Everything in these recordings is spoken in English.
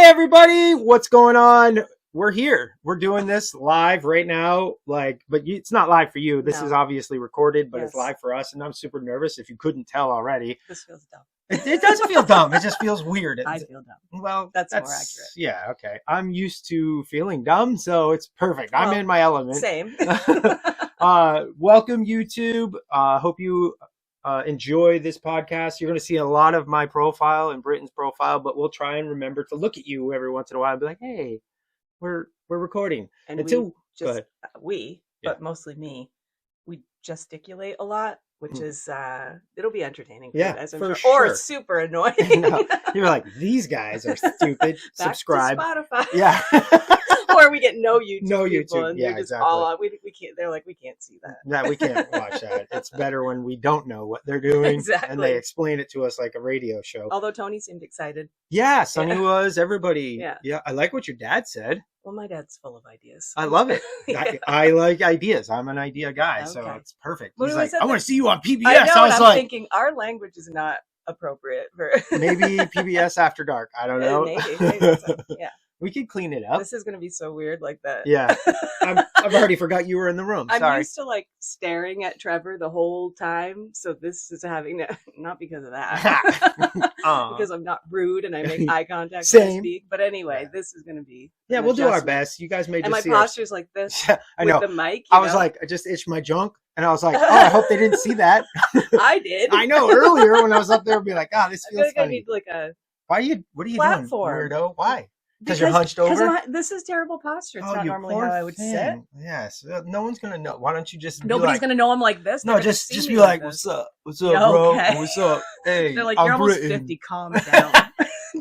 everybody, what's going on? We're here. We're doing this live right now, it's not live for you. This is obviously recorded, but it's live for us, and I'm super nervous if you couldn't tell already. This feels dumb. It doesn't feel dumb. It just feels weird. I feel dumb. Well, that's more accurate. Yeah, okay. I'm used to feeling dumb, so it's perfect. I'm in my element. Same. Welcome, YouTube. Hope you enjoy this podcast. You're going to see a lot of my profile and Britton's profile, but we'll try and remember to look at you every once in a while and be like, hey, we're recording. And but mostly me, we gesticulate a lot, which is it'll be entertaining. Yeah, for sure. Or super annoying. No, you're like, these guys are stupid. Subscribe. To Spotify. Yeah. Or we get no YouTube. No people, YouTube. And yeah, they're just exactly. all on. We can't. They're like, we can't see that. Yeah, we can't watch that. It's better when we don't know what they're doing. Exactly. And they explain it to us like a radio show. Although Tony seemed excited. Yeah, Sonny was. Everybody. Yeah. I like what your dad said. Well, my dad's full of ideas. I love it. I like ideas. I'm an idea guy, so it's perfect. He's like, I want to see you on PBS. I was like, thinking our language is not appropriate for maybe PBS After Dark. I don't know. Maybe so. Yeah. We could clean it up. This is going to be so weird like that. Yeah. I've already forgot you were in the room. Sorry. I'm used to like staring at Trevor the whole time. So this is not because of that. Because I'm not rude and I make eye contact when I speak. But anyway, this is going to be we'll do our best. You guys may just see my posture's like this I know. with the mic. I was like, I just itched my junk. And I was like, I hope they didn't see that. I did. I know. Earlier when I was up there, I'd be like, this feels funny. I need like a what are you doing, weirdo? Why? Because you're hunched over? This is terrible posture. It's not normally how I would sit. Yes. No one's going to know. Why don't you just Nobody's going to know I'm like this. No, just be like, what's up? What's up, bro? What's up? Hey, they're like, you're almost 50. Calm down.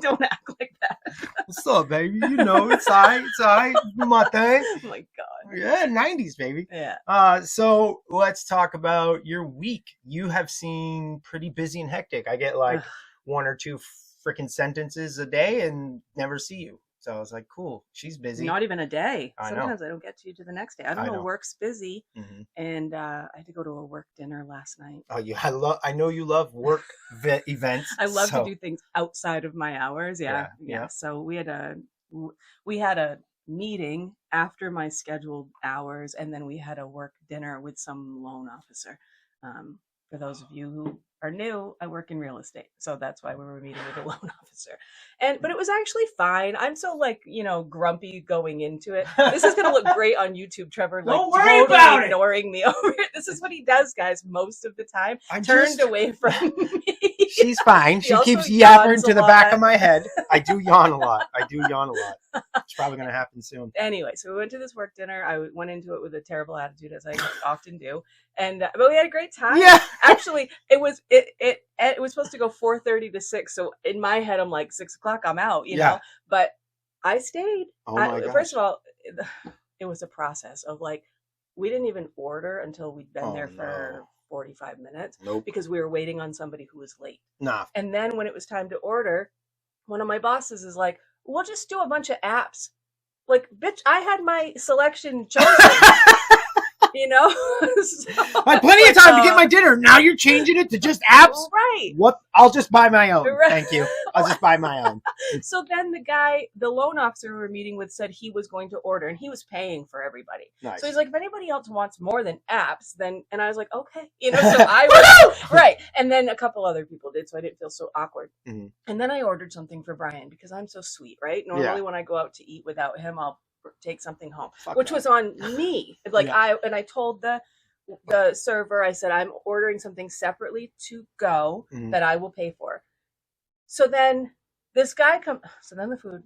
Don't act like that. What's up, baby? You know, it's all right. It's all right. Do my thing. Oh, my God. Yeah, 90's, baby. Yeah. So let's talk about your week. You have seen pretty busy and hectic. I get like one or two freaking sentences a day and never see you. So I was like, cool, she's busy. Not even a day. Sometimes I don't get to you to the next day. I don't know. Work's busy. Mm-hmm. And I had to go to a work dinner last night. Oh, I know you love work events. I love to do things outside of my hours. Yeah. So we had a meeting after my scheduled hours, and then we had a work dinner with some loan officer. For those of you who are new, I work in real estate. So that's why we were meeting with a loan officer. But it was actually fine. I'm so grumpy going into it. This is going to look great on YouTube, Trevor. Don't worry about ignoring me over it. This is what he does, guys, most of the time. Turned away from me. She's fine. She keeps yapping to the back of my head. I do yawn a lot. It's probably going to happen soon. Anyway, so we went to this work dinner. I went into it with a terrible attitude, as I often do. But we had a great time. Yeah. Actually, it was supposed to go 4:30 to 6. So in my head, I'm like 6 o'clock. I'm out. You know. But I stayed. Oh my gosh. First of all, it was a process of we didn't even order until we'd been there for 45 minutes. Nope. Because we were waiting on somebody who was late. Nah. And then when it was time to order, one of my bosses is like, "We'll just do a bunch of apps." Like, bitch, I had my selection chosen. You know, I had plenty of time to get my dinner. Now you're changing it to just apps, right? What? I'll just buy my own. Right. Thank you. I'll just buy my own. So then the loan officer we were meeting with said he was going to order, and he was paying for everybody. Nice. So he's like, if anybody else wants more than apps, then, and I was like, okay, you know. So I was right, and then a couple other people did, so I didn't feel so awkward. Mm-hmm. And then I ordered something for Brian because I'm so sweet, right? Normally when I go out to eat without him, I'll take something home, which was on me. I told the server, I said, I'm ordering something separately to go that I will pay for. So then this guy comes. So then the food.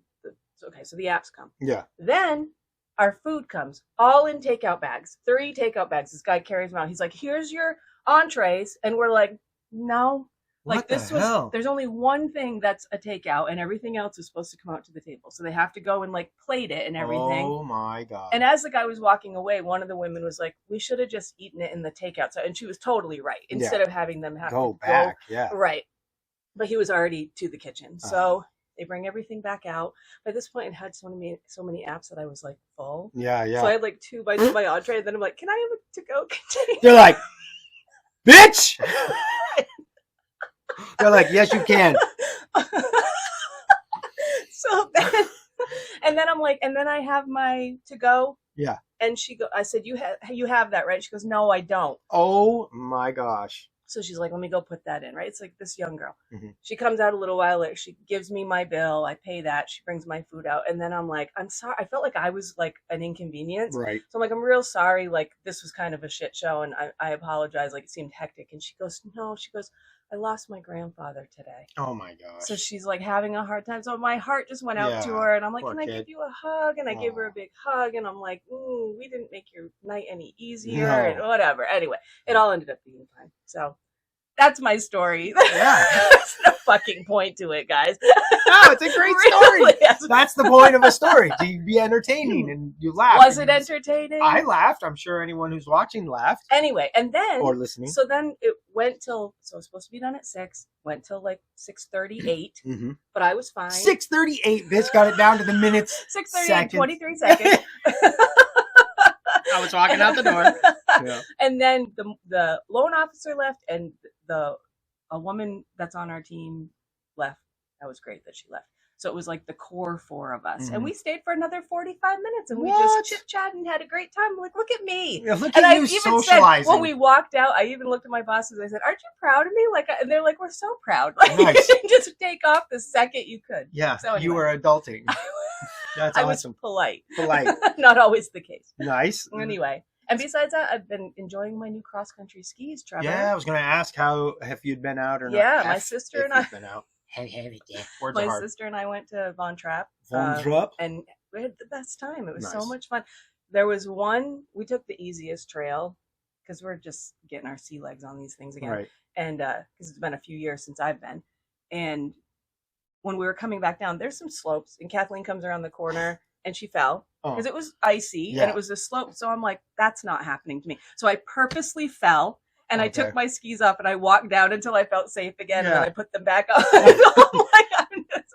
Okay, so the apps come. Yeah. Then our food comes, all in takeout bags. 3 takeout bags. This guy carries them out. He's like, here's your entrees, and we're like, no. There's only one thing that's a takeout, and everything else is supposed to come out to the table. So they have to go and plate it and everything. Oh my God. And as the guy was walking away, one of the women was like, we should have just eaten it in the takeout. And she was totally right. Instead of having them have go to back. Go, yeah. Right. But he was already to the kitchen. So they bring everything back out. By this point, it had so many apps that I was full. Yeah, yeah. So I had 2 bites of my entree, and then I'm like, can I have a to-go container? You're like, bitch! They're like, yes, you can. So then, and then I'm like, and then I have my to go. Yeah. And I said, you have that, right? She goes, no, I don't. Oh my gosh. So she's like, let me go put that in, right? It's like this young girl. Mm-hmm. She comes out a little while later. She gives me my bill. I pay that. She brings my food out. And then I'm like, I'm sorry. I felt like I was like an inconvenience. Right. So I'm like, I'm real sorry. Like, this was kind of a shit show. And I apologize. Like, it seemed hectic. And she goes, no. She goes, I lost my grandfather today. Oh my gosh. So she's like having a hard time. So my heart just went out to her. And I'm like, can I give you a hug? And I gave her a big hug. And I'm like, we didn't make your night any easier. No. And whatever. Anyway, it all ended up being fine. So that's my story. Yeah. There's no fucking point to it, guys. No, it's a great story. That's the point of a story. To be entertaining and you laugh. Was it entertaining? I laughed. I'm sure anyone who's watching laughed. Anyway, and then or listening. So then it went till it was supposed to be done at 6. Went till like 6:38. Mm-hmm. But I was fine. 6:38, bitch, got it down to the minutes. 6:38, 23 seconds. I was walking out the door. Yeah. And then the loan officer left, and a woman that's on our team left. That was great that she left. So it was like the core 4 of us. Mm-hmm. And we stayed for another 45 minutes, and we just chit-chatted and had a great time. I'm like, look at me. Yeah, look at you socializing. Said, when we walked out, I even looked at my bosses. I said, aren't you proud of me? Like, and they're like, we're so proud. Like, nice. You didn't just take off the second you could. Yeah, so anyway. You were adulting. That's I awesome. Was polite. Not always the case. Nice. Anyway. And besides that, I've been enjoying my new cross-country skis, Trevor. Yeah, I was going to ask if you'd been out or not. Yeah, my sister and I. Been out. My sister and I went to Von Trapp. And we had the best time. It was so much fun. There was one, we took the easiest trail because we're just getting our sea legs on these things again. Right. And because it's been a few years since I've been. And when we were coming back down, there's some slopes, and Kathleen comes around the corner and she fell. Because it was icy and it was a slope. So I'm like, that's not happening to me. So I purposely fell and I took my skis off and I walked down until I felt safe again. And then I put them back on. Oh my God.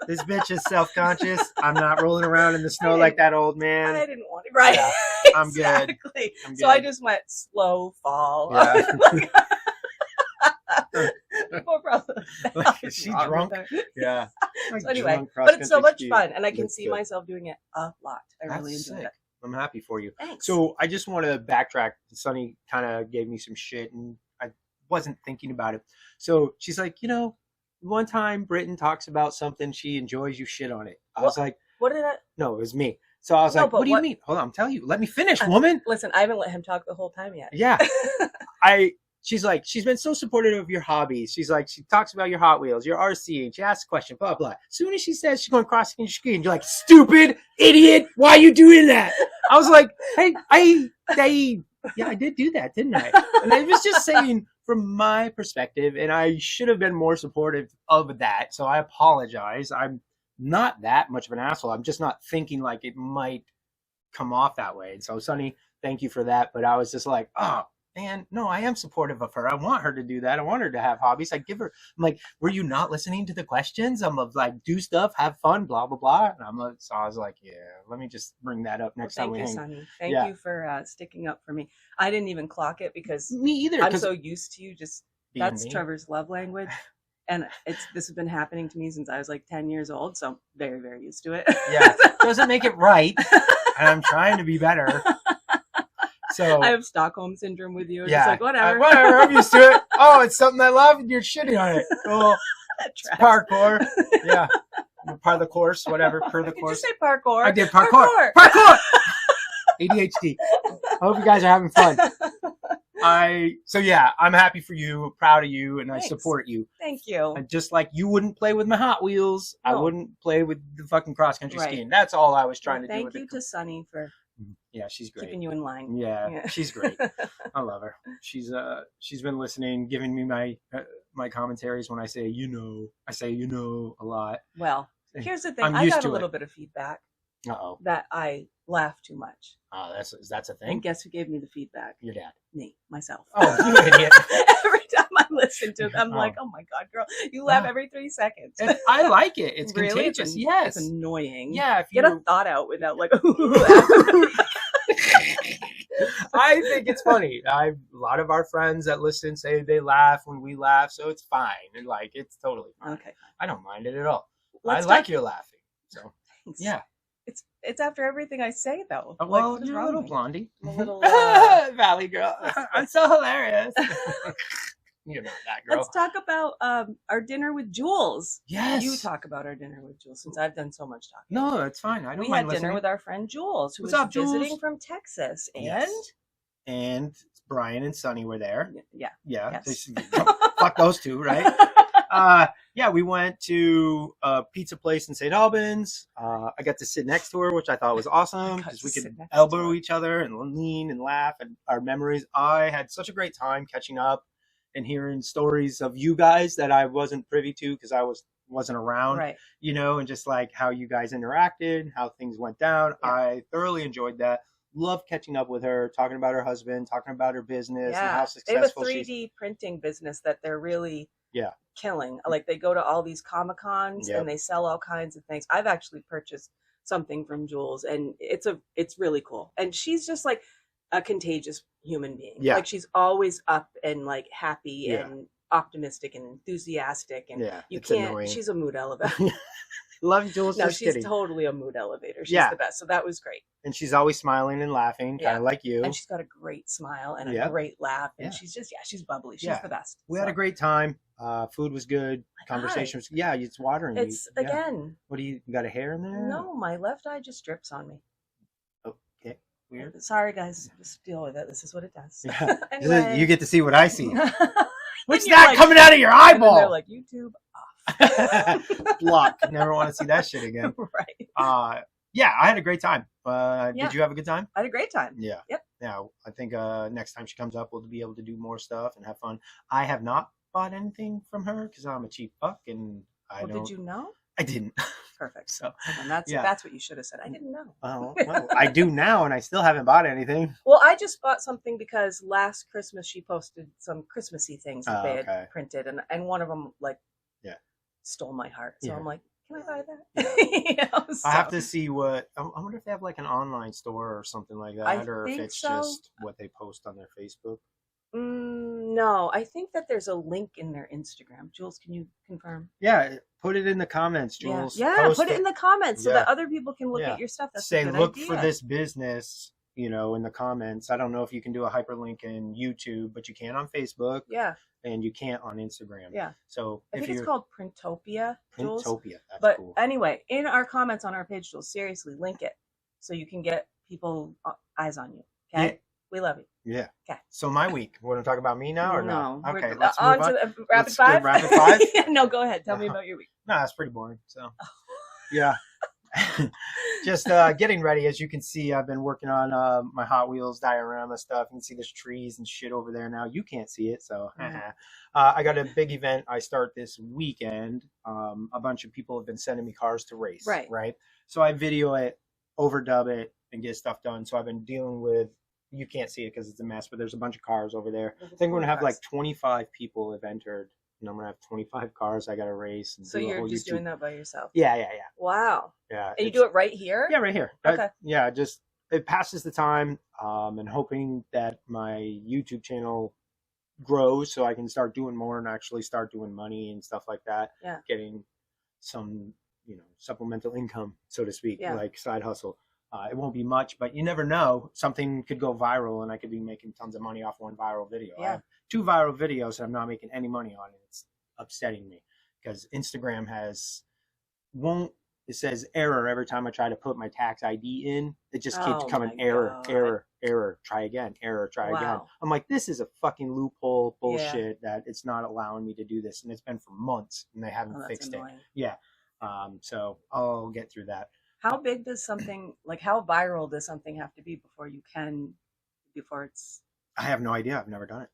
This bitch is self-conscious. I'm not rolling around in the snow like that old man. I didn't want to. Right. Yeah, I'm exactly. Good. I'm good. So I just went slow fall. Yeah. Poor brother. Is she drunk? Yeah. Like so anyway, but it's so much fun, and I can see myself doing it a lot. I really enjoy it. I'm happy for you. Thanks. So I just want to backtrack. Sunny kind of gave me some shit, and I wasn't thinking about it. So she's like, one time Britton talks about something she enjoys, you shit on it. I was like, what did I? No, it was me. So I was like, what do you mean? Hold on, I'm telling you. Let me finish, woman. Listen, I haven't let him talk the whole time yet. Yeah. She's like, she's been so supportive of your hobbies. She's like, she talks about your Hot Wheels, your RC, and she asks a question, blah, blah. As soon as she says she's going cross country skiing, you're like, stupid idiot. Why are you doing that? I was like, hey, I did do that, didn't I? And I was just saying from my perspective, and I should have been more supportive of that. So I apologize. I'm not that much of an asshole. I'm just not thinking like it might come off that way. And so, Sunny, thank you for that. But I was just like, oh, man, no, I am supportive of her. I want her to do that. I want her to have hobbies. I'm like, were you not listening to the questions? I'm like, do stuff, have fun, blah, blah, blah. And so I was like, yeah, let me just bring that up next time we hang. Thank you, Sonny. Thank you for sticking up for me. I didn't even clock it because me either. I'm so used to you just, that's me. Trevor's love language. And this has been happening to me since I was like 10 years old. So I'm very, very used to it. Yeah. Doesn't make it right. And I'm trying to be better. So I have Stockholm syndrome with you. Yeah. It's like, whatever. Whatever. I'm used to it. Oh, it's something I love and you're shitting on it. Cool. It's parkour. Yeah. Part of the course, whatever. Per the course. Did you say parkour? I did parkour. Parkour. ADHD. I hope you guys are having fun. I'm happy for you, proud of you, and Thanks. I support you. Thank you. And just like you wouldn't play with my Hot Wheels, no. I wouldn't play with the fucking cross-country skiing. That's all I was trying to do. Thank you to Sunny for she's great. Keeping you in line. Yeah, she's great. I love her. She's been listening, giving me my commentaries when I say I say a lot. Well, here's the thing. I got a little bit of feedback. Uh-oh. That I laugh too much. Oh, that's a thing? And guess who gave me the feedback? Your dad. Me, myself. Oh, you idiot. Every time I listen to it, I'm like, oh my God, girl, you laugh every 3 seconds. And I like it. It's really? Contagious. Yes. It's annoying. Yeah. Get a thought out without like, I think it's funny. A lot of our friends that listen say they laugh when we laugh, so it's fine. And it's totally fine. Okay. I don't mind it at all. I like your laughing. Yeah. It's after everything I say though. Well, what is you're a wrong little with me? blondie. I'm a little Valley girl. I'm so hilarious. You're not that girl. Let's talk about our dinner with Jules. Yes. You talk about our dinner with Jules since I've done so much talking. No, it's fine. I don't We mind had listening. dinner with our friend Jules, who What's was up, Jules? visiting from Texas, and Brian and Sunny were there. Yeah. Yes. Fuck those two, right? Yeah, we went to a pizza place in St. Albans. I got to sit next to her, which I thought was awesome because we could elbow each other and lean and laugh at our memories. I had such a great time catching up and hearing stories of you guys that I wasn't privy to because I wasn't around, right? You know, and just like how you guys interacted, how things went down. Yeah. I thoroughly enjoyed that. Love catching up with her, talking about her husband, talking about her business, and how successful they have a 3D printing business that they're really killing. Like they go to all these Comic-Cons and they sell all kinds of things. I've actually purchased something from Jules, and it's really cool. And she's just like a contagious human being. Yeah. Like she's always up and like happy and optimistic and enthusiastic. And you can't. Annoying. She's a mood elevator. Love Jules. No, she's totally a mood elevator. She's the best. So that was great. And she's always smiling and laughing, kind of like you. And she's got a great smile and a great laugh. And she's just, she's bubbly. She's the best. We had a great time. Food was good. Conversation was, it's watering. It's, again. What do you got a hair in there? No, my left eye just drips on me. Okay. Weird. Sorry, guys. Just deal with it. This is what it does. Yeah. Anyway. You get to see what I see. What's that coming out of your eyeball? And they're like, YouTube off. Block. Never want to see that shit again. Right. Yeah, I had a great time. Did you have a good time? I had a great time. Yeah. Yep. Yeah, I think next time she comes up, we'll be able to do more stuff and have fun. I have not bought anything from her because I'm a cheap fuck, and I don't. Did you know? I didn't. Perfect. So and that's what you should have said. I didn't know. Well, I do now, and I still haven't bought anything. Well, I just bought something because last Christmas she posted some Christmassy things that they had printed, and one of them stole my heart. So I'm like, can I buy that? I have to see what. I wonder if they have like an online store or something like that, or if it's just what they post on their Facebook. No, I think that there's a link in their Instagram. Jules, can you confirm? Yeah, put it in the comments, Jules. Yeah, put it in the comments so that other people can look at your stuff. That's Say, a good look idea. for this business, in the comments. I don't know if you can do a hyperlink in YouTube, but you can on Facebook. Yeah. And you can't on Instagram. Yeah. So I think it's called Printopia, Jules. Printopia, that's but cool. Anyway, in our comments on our page, Jules, seriously, link it so you can get people eyes on you. Okay? Yeah. We love you. Yeah. Okay. So my week. Want to talk about me now or no? Okay, let's move on. To rapid five. Rapid five? No, go ahead. Tell me about your week. No, that's pretty boring. So, yeah. Just getting ready. As you can see, I've been working on my Hot Wheels diorama stuff. You can see there's trees and shit over there now. You can't see it, so I got a big event I start this weekend. A bunch of people have been sending me cars to race. Right. So I video it, overdub it, and get stuff done. So I've been dealing with. You can't see it because it's a mess, but there's a bunch of cars over there. I think we're gonna have like 25 people have entered. And I'm gonna have 25 cars I gotta race. And so you're just doing that by yourself? Yeah. Wow. Yeah. And you do it right here? Yeah, right here. Okay. Just it passes the time, and hoping that my YouTube channel grows so I can start doing more and actually start doing money and stuff like that. Yeah. Getting some, supplemental income, so to speak, like side hustle. It won't be much, but you never know. Something could go viral, and I could be making tons of money off one viral video. Yeah. I have 2 viral videos that I'm not making any money on, and it's upsetting me because Instagram it says error every time I try to put my tax ID in. It just keeps coming error, try again, error, try again. I'm like, this is a fucking loophole bullshit that it's not allowing me to do this, and it's been for months, and they haven't fixed it. Yeah. So I'll get through that. How big does how viral does something have to be before it's... I have no idea. I've never done it.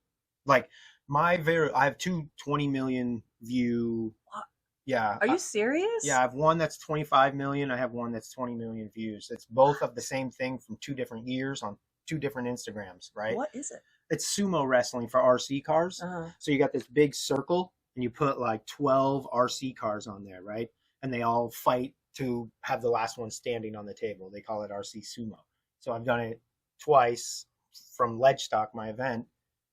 Like I have 2 20 million view. What? Yeah. Are you serious? Yeah. I have one that's 25 million. I have one that's 20 million views. It's both of the same thing from 2 different years on 2 different Instagrams, right? What is it? It's sumo wrestling for RC cars. So you got this big circle and you put like 12 RC cars on there, right? And they all fight to have the last one standing on the table. They call it RC Sumo. So I've done it twice from Ledgestock, my event,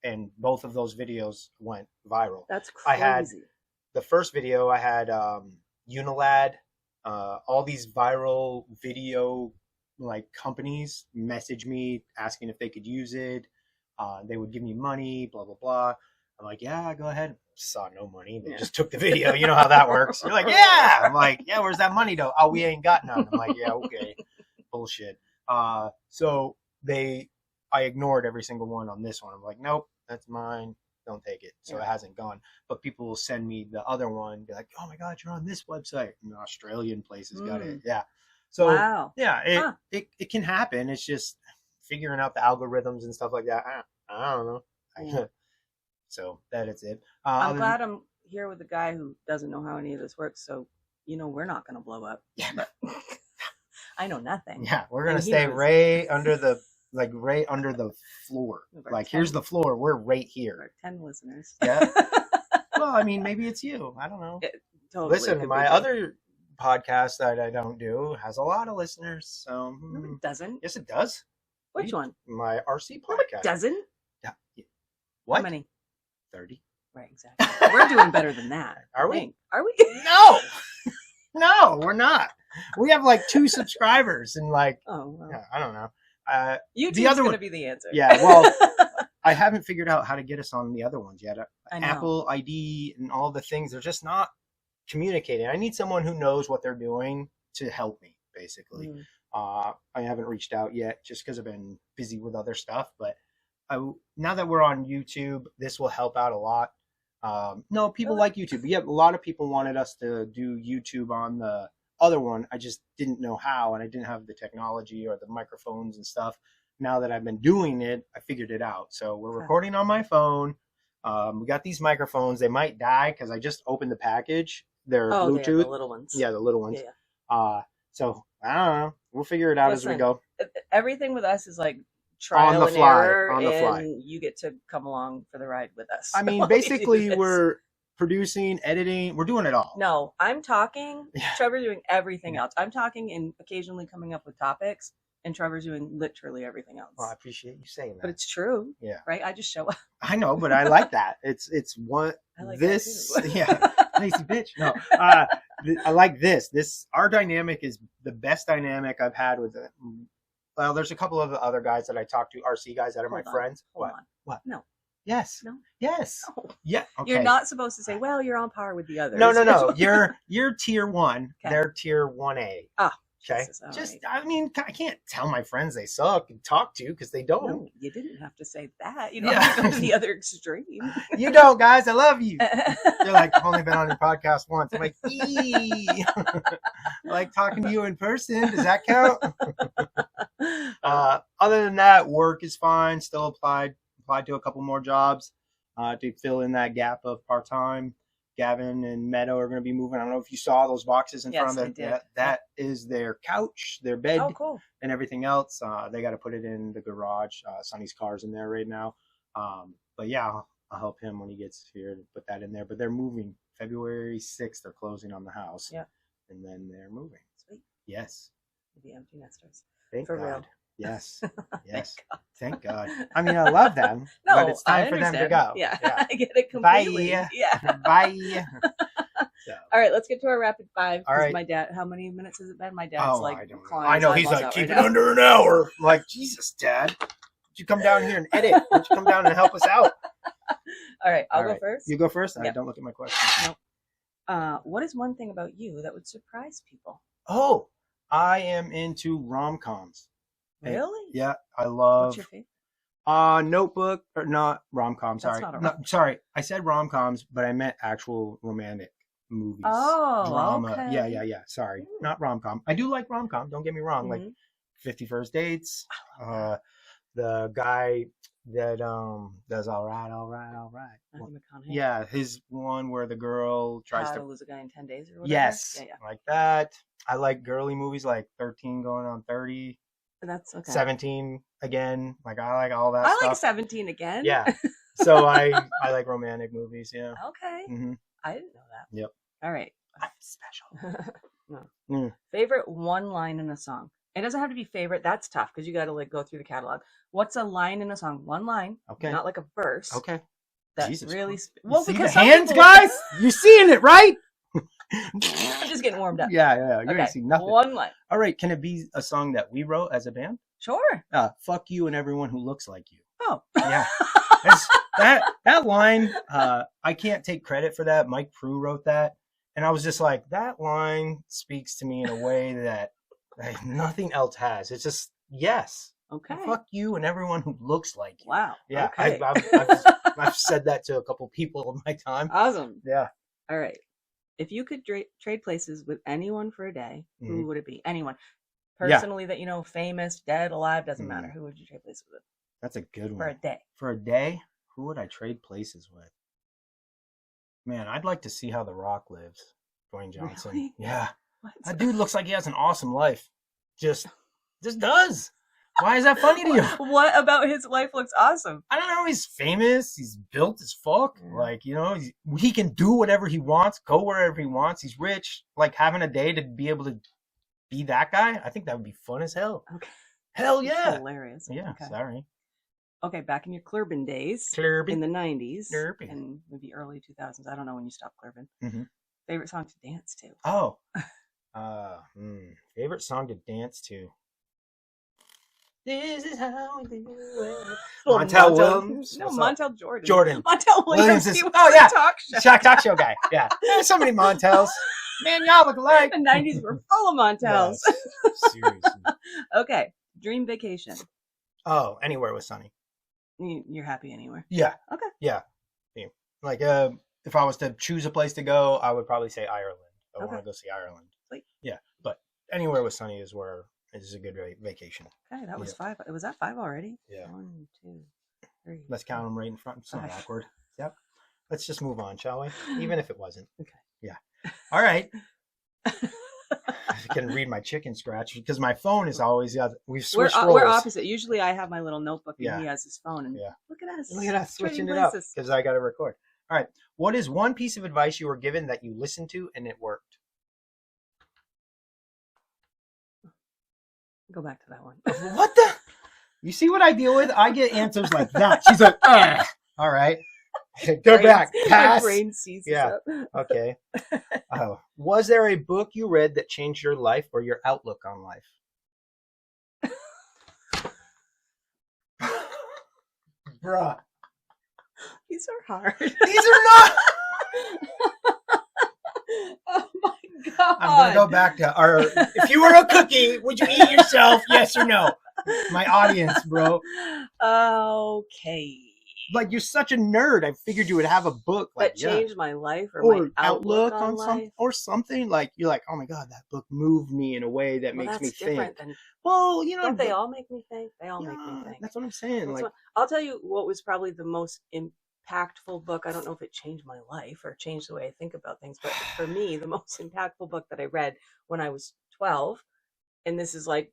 and both of those videos went viral. That's crazy. The first video I had Unilad all these viral video like companies message me asking if they could use it. They would give me money, blah, blah, blah. I'm like, yeah, go ahead. Saw no money. They just took the video. You know how that works. You're like, yeah. I'm like, yeah, where's that money though? Oh, we ain't got none. I'm like, yeah, okay. Bullshit. So I ignored every single one on this one. I'm like, nope, that's mine. Don't take it. So it hasn't gone. But people will send me the other one. Be like, oh my God, you're on this website. And the Australian places got it. Yeah. So wow. Yeah, it can happen. It's just figuring out the algorithms and stuff like that. I don't know. Yeah. So that is it. I'm glad I'm here with a guy who doesn't know how any of this works. So, we're not going to blow up. Yeah. But I know nothing. Yeah, we're going to stay right under the floor. Like, 10, here's the floor. We're right here. 10 listeners. Yeah. Well, I mean, maybe it's you. I don't know. Totally listen, my other podcast that I don't do has a lot of listeners. So no, it doesn't. Yes, it does. Which one? My RC podcast. No, it doesn't. Yeah. What? How many? 30. Right, exactly. We're doing better than that. Are we? Are we? No. No, we're not. We have like 2 subscribers and like, yeah, I don't know. YouTube's going to be the answer. Yeah, well, I haven't figured out how to get us on the other ones yet. Apple ID and all the things, they're just not communicating. I need someone who knows what they're doing to help me, basically. I haven't reached out yet just because I've been busy with other stuff. But now that we're on YouTube, this will help out a lot. No, people like YouTube. Yeah, a lot of people wanted us to do YouTube on the other one. I just didn't know how, and I didn't have the technology or the microphones and stuff. Now that I've been doing it, I figured it out. So we're recording on my phone. We got these microphones. They might die because I just opened the package. They're Bluetooth. They're the little ones. Yeah, the little ones. Yeah. So I don't know. We'll figure it out as we go. Everything with us is like trial and error, and you get to come along for the ride with us. I mean, basically, we're producing, editing. We're doing it all. No, I'm talking. Trevor's doing everything else. I'm talking and occasionally coming up with topics, and Trevor's doing literally everything else. Well, I appreciate you saying that. But it's true. Yeah. Right? I just show up. I know, but I like that. It's what I like this. That too. Yeah. Lazy bitch. No. I like this. Our dynamic is the best dynamic I've had with it. Well, there's a couple of other guys that I talk to, RC guys that are my friends. Hold on. What? No. Yes. No. Yes. No. Yeah. Okay. You're not supposed to say, well, you're on par with the others. No. You're tier 1. Okay. They're tier 1A. Ah. Okay. Jesus, I mean, I can't tell my friends they suck and talk to because they don't. No, you didn't have to say that. You don't have to go to the other extreme. You don't, guys. I love you. They're like, I've only been on your podcast once. I'm like, I like talking to you in person. Does that count? Other than that, work is fine. Still applied to a couple more jobs to fill in that gap of part-time. Gavin and Meadow are going to be moving. I don't know if you saw those boxes in front of them. That is their couch, their bed, and everything else. They got to put it in the garage. Sonny's car's in there right now. But yeah, I'll help him when he gets here to put that in there. But they're moving February 6th. They're closing on the house. Yeah. And then they're moving. Sweet. Yes. The empty nesters. Thank For God. real. Yes. Yes. Thank God. I mean, I love them, but it's time for them to go. Yeah. I get it completely. Bye. Yeah. Bye. So. All right, let's get to our rapid 5. All right. My dad, how many minutes has it been? My dad's like, I know he's like, keep it under an hour. I'm like, Jesus, Dad. Why don't you come down here and edit? Why don't you come down and help us out? All right, I'll go first. You go first? All right, don't look at my question. Nope. What is one thing about you that would surprise people? Oh, I am into rom-coms. Really? Yeah, I love. What's your favorite? Notebook, or not rom-com, sorry. Sorry, I said rom-coms, but I meant actual romantic movies. Oh, drama. okay. Yeah. Sorry, not rom-com. I do like rom-com, don't get me wrong. Like 50 First Dates, the guy that does all right. Matthew McConaughey. Yeah, his one where the girl tries to lose a guy in 10 days or whatever. Yes, like that. I like girly movies like 13 going on 30. That's okay. 17 again. Like I like all that. I stuff. like 17 again. Yeah. So I like romantic movies. Yeah. Okay. Mm-hmm. I didn't know that. Yep. All right. I'm special. No. Favorite one line in a song. It doesn't have to be favorite. That's tough because you got to like go through the catalog. What's a line in a song? One line. Okay. Not like a verse. Okay. That's Jesus really well because the hands, guys. You're seeing it, right? I'm just getting warmed up. Yeah. You're gonna see nothing. One line. All right. Can it be a song that we wrote as a band? Sure. Fuck you and everyone who looks like you. Oh. Yeah. That line, I can't take credit for that. Mike Prue wrote that. And I was just like, that line speaks to me in a way that nothing else has. It's just, yes. Okay. Fuck you and everyone who looks like you. Wow. Yeah. Okay. I've said that to a couple people in my time. Awesome. Yeah. All right. If you could trade places with anyone for a day, who would it be? Anyone. Personally that you know, famous, dead, alive, doesn't matter. Who would you trade places with? That's a good one. For a day. For a day? Who would I trade places with? Man, I'd like to see how The Rock lives. Dwayne Johnson. Really? Yeah. What? That dude looks like he has an awesome life. Just does. Why is that funny to you? What about his life looks awesome? I don't know. He's famous. He's built as fuck. Yeah. Like, you know, he can do whatever he wants, go wherever he wants. He's rich. Like, having a day to be able to be that guy, I think that would be fun as hell. Okay. Hell yeah. That's hilarious. Yeah, okay. Sorry. Okay, back in your clurbin days, Clurbin. in the 90s Clurbin. and maybe early 2000s. I don't know when you stopped clurbin. Mm-hmm. Favorite song to dance to? Oh. Favorite song to dance to? This is how we do it. Montel Williams. No, Montel Jordan. Jordan. Montel Williams. is, He was oh, yeah. the talk show. guy. Yeah. There's so many Montels. Man, y'all look alike. The 90s were full of Montels. Yes, seriously. Okay. Dream vacation. Oh, anywhere with Sunny. You're happy anywhere? Yeah. Okay. Yeah. Like, if I was to choose a place to go, I would probably say Ireland. I want to go see Ireland. Sweet. Yeah. But anywhere with Sunny is a good vacation. Okay, that was 5. Was that 5 already? Yeah. 1, 2, 3. Let's count them right in front. It's not 5. awkward. Yep. Let's just move on, shall we? Even if it wasn't. Okay. Yeah. All right. I can read my chicken scratch because my phone is always we've switched roles. We're opposite. Usually I have my little notebook and he has his phone. And look at us switching it up because I got to record. All right. What is one piece of advice you were given that you listened to and it worked? Go back to that one. What the? You see what I deal with? I get answers like that. She's like, ugh. All right. Go back. Pass. My brain seizes up. Okay. Was there a book you read that changed your life or your outlook on life? Bruh. These are hard. These are not. Oh my God. I'm going to go back to if you were a cookie, would you eat yourself? Yes or no? My audience, bro. Okay. Like, you're such a nerd. I figured you would have a book like that changed my life or my outlook on life. Or something. Like, you're like, oh my God, that book moved me in a way that makes me think. Well, you know. Don't they all make me think? They all make me think. That's what I'm saying. I'll tell you what was probably the most impactful book. I don't know if it changed my life or changed the way I think about things, but for me, the most impactful book that I read when I was 12, and this is like,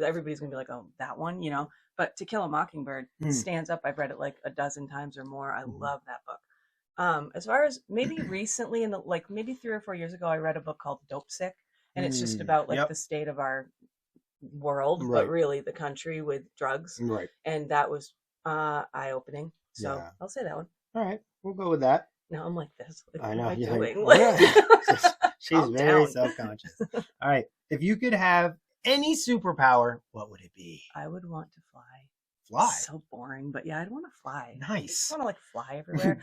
everybody's going to be like, oh, that one, you know. But To Kill a Mockingbird stands up. I've read it like a dozen times or more. I love that book. As far as maybe recently, maybe 3 or 4 years ago, I read a book called Dope Sick, and it's just about the state of our world, but really the country with drugs. Right. And that was eye-opening. So I'll say that one. All right, we'll go with that. Now I'm like this. Like, I know. what am I doing? She's very self-conscious. All right, if you could have any superpower, what would it be? I would want to fly. Fly? So boring, but yeah, I'd want to fly. Nice. I want to fly everywhere.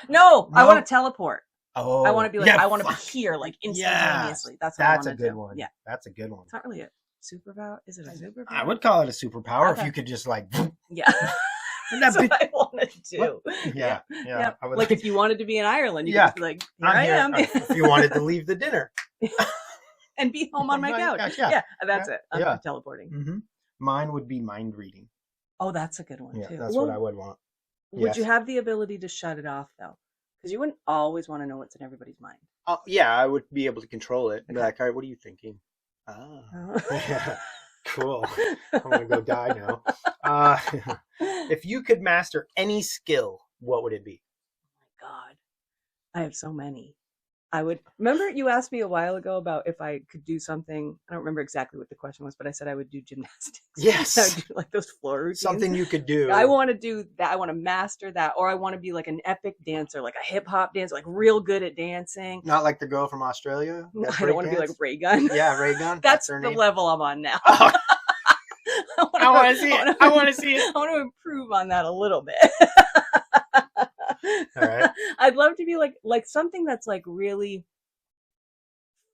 No, I want to teleport. Oh, I want to be I want to be here instantaneously. That's what I want to do. That's a good one. Yeah, that's a good one. It's not really a superpower. Is it a superpower? I would call it a superpower if you could just Yeah. That's what I want to do. Yeah. I would if you wanted to be in Ireland, you could be like, here I am. If you wanted to leave the dinner. And be home on my couch. Yeah, that's it. I'm teleporting. Mm-hmm. Mine would be mind reading. Oh, that's a good one too. That's what I would want. Would you have the ability to shut it off though? Because you wouldn't always want to know what's in everybody's mind. Yeah, I would be able to control it. Okay. Be like, all right, what are you thinking? Yeah, cool. I'm gonna go die now. If you could master any skill, what would it be? Oh my God, I have so many. I would remember you asked me a while ago about if I could do something. I don't remember exactly what the question was, but I said I would do gymnastics. Yes. I would do like those floor routines. Something you could do. I want to do that. I want to master that. Or I want to be like an epic dancer, like a hip hop dancer, like real good at dancing. Not like the girl from Australia. I don't want to be like Ray Gun. Yeah, Ray Gun. That's her the name. level I'm on now. Oh. I want to see it. I want to see it. I want to improve on that a little bit. All right. I'd love to be like something that's like really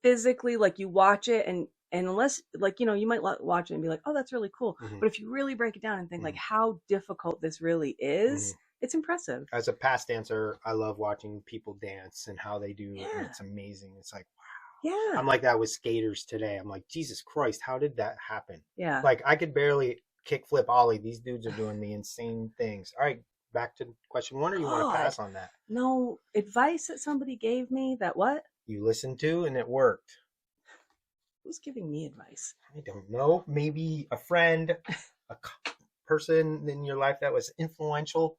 physically, like you watch it and unless like, you know, you might watch it and be like, oh, that's really cool. Mm-hmm. But if you really break it down and think like how difficult this really is, it's impressive. As a past dancer, I love watching people dance and how they do it. And it's amazing. It's like, wow. Yeah. I'm like that with skaters today. I'm like, Jesus Christ, how did that happen? Yeah. Like I could barely kick, flip, ollie. These dudes are doing the insane things. All right. Back to question 1, or you want to pass on that? No, advice that somebody gave me that what? You listened to and it worked. Who's giving me advice? I don't know. Maybe a friend, a person in your life that was influential.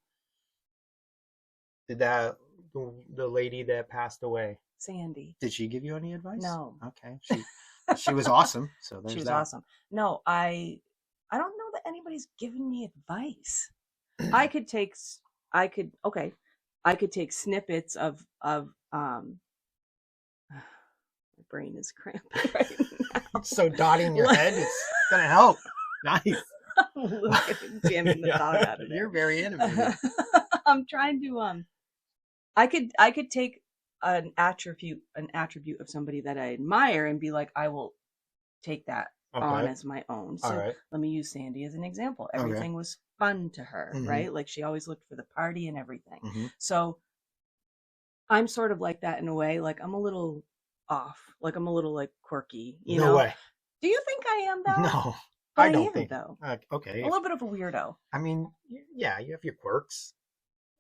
Did that the lady that passed away? Sandy. Did she give you any advice? No. Okay. She was awesome. So there's she was that. Awesome. No, I don't know that anybody's given me advice. I could take snippets of my brain is cramping right now. So dotting your head is gonna help. Nice. Jamming the thought out of it. You're very animated. I'm trying to I could take an attribute of somebody that I admire and be like, I will take that on as my own. So let me use Sandy as an example. Everything was fun to her, right? Like she always looked for the party and everything. So I'm sort of like that in a way. Like I'm a little off. Like I'm a little like quirky. You know? No way. Do you think I am though? No, but I don't think though. Okay. A little bit of a weirdo. I mean, yeah, you have your quirks.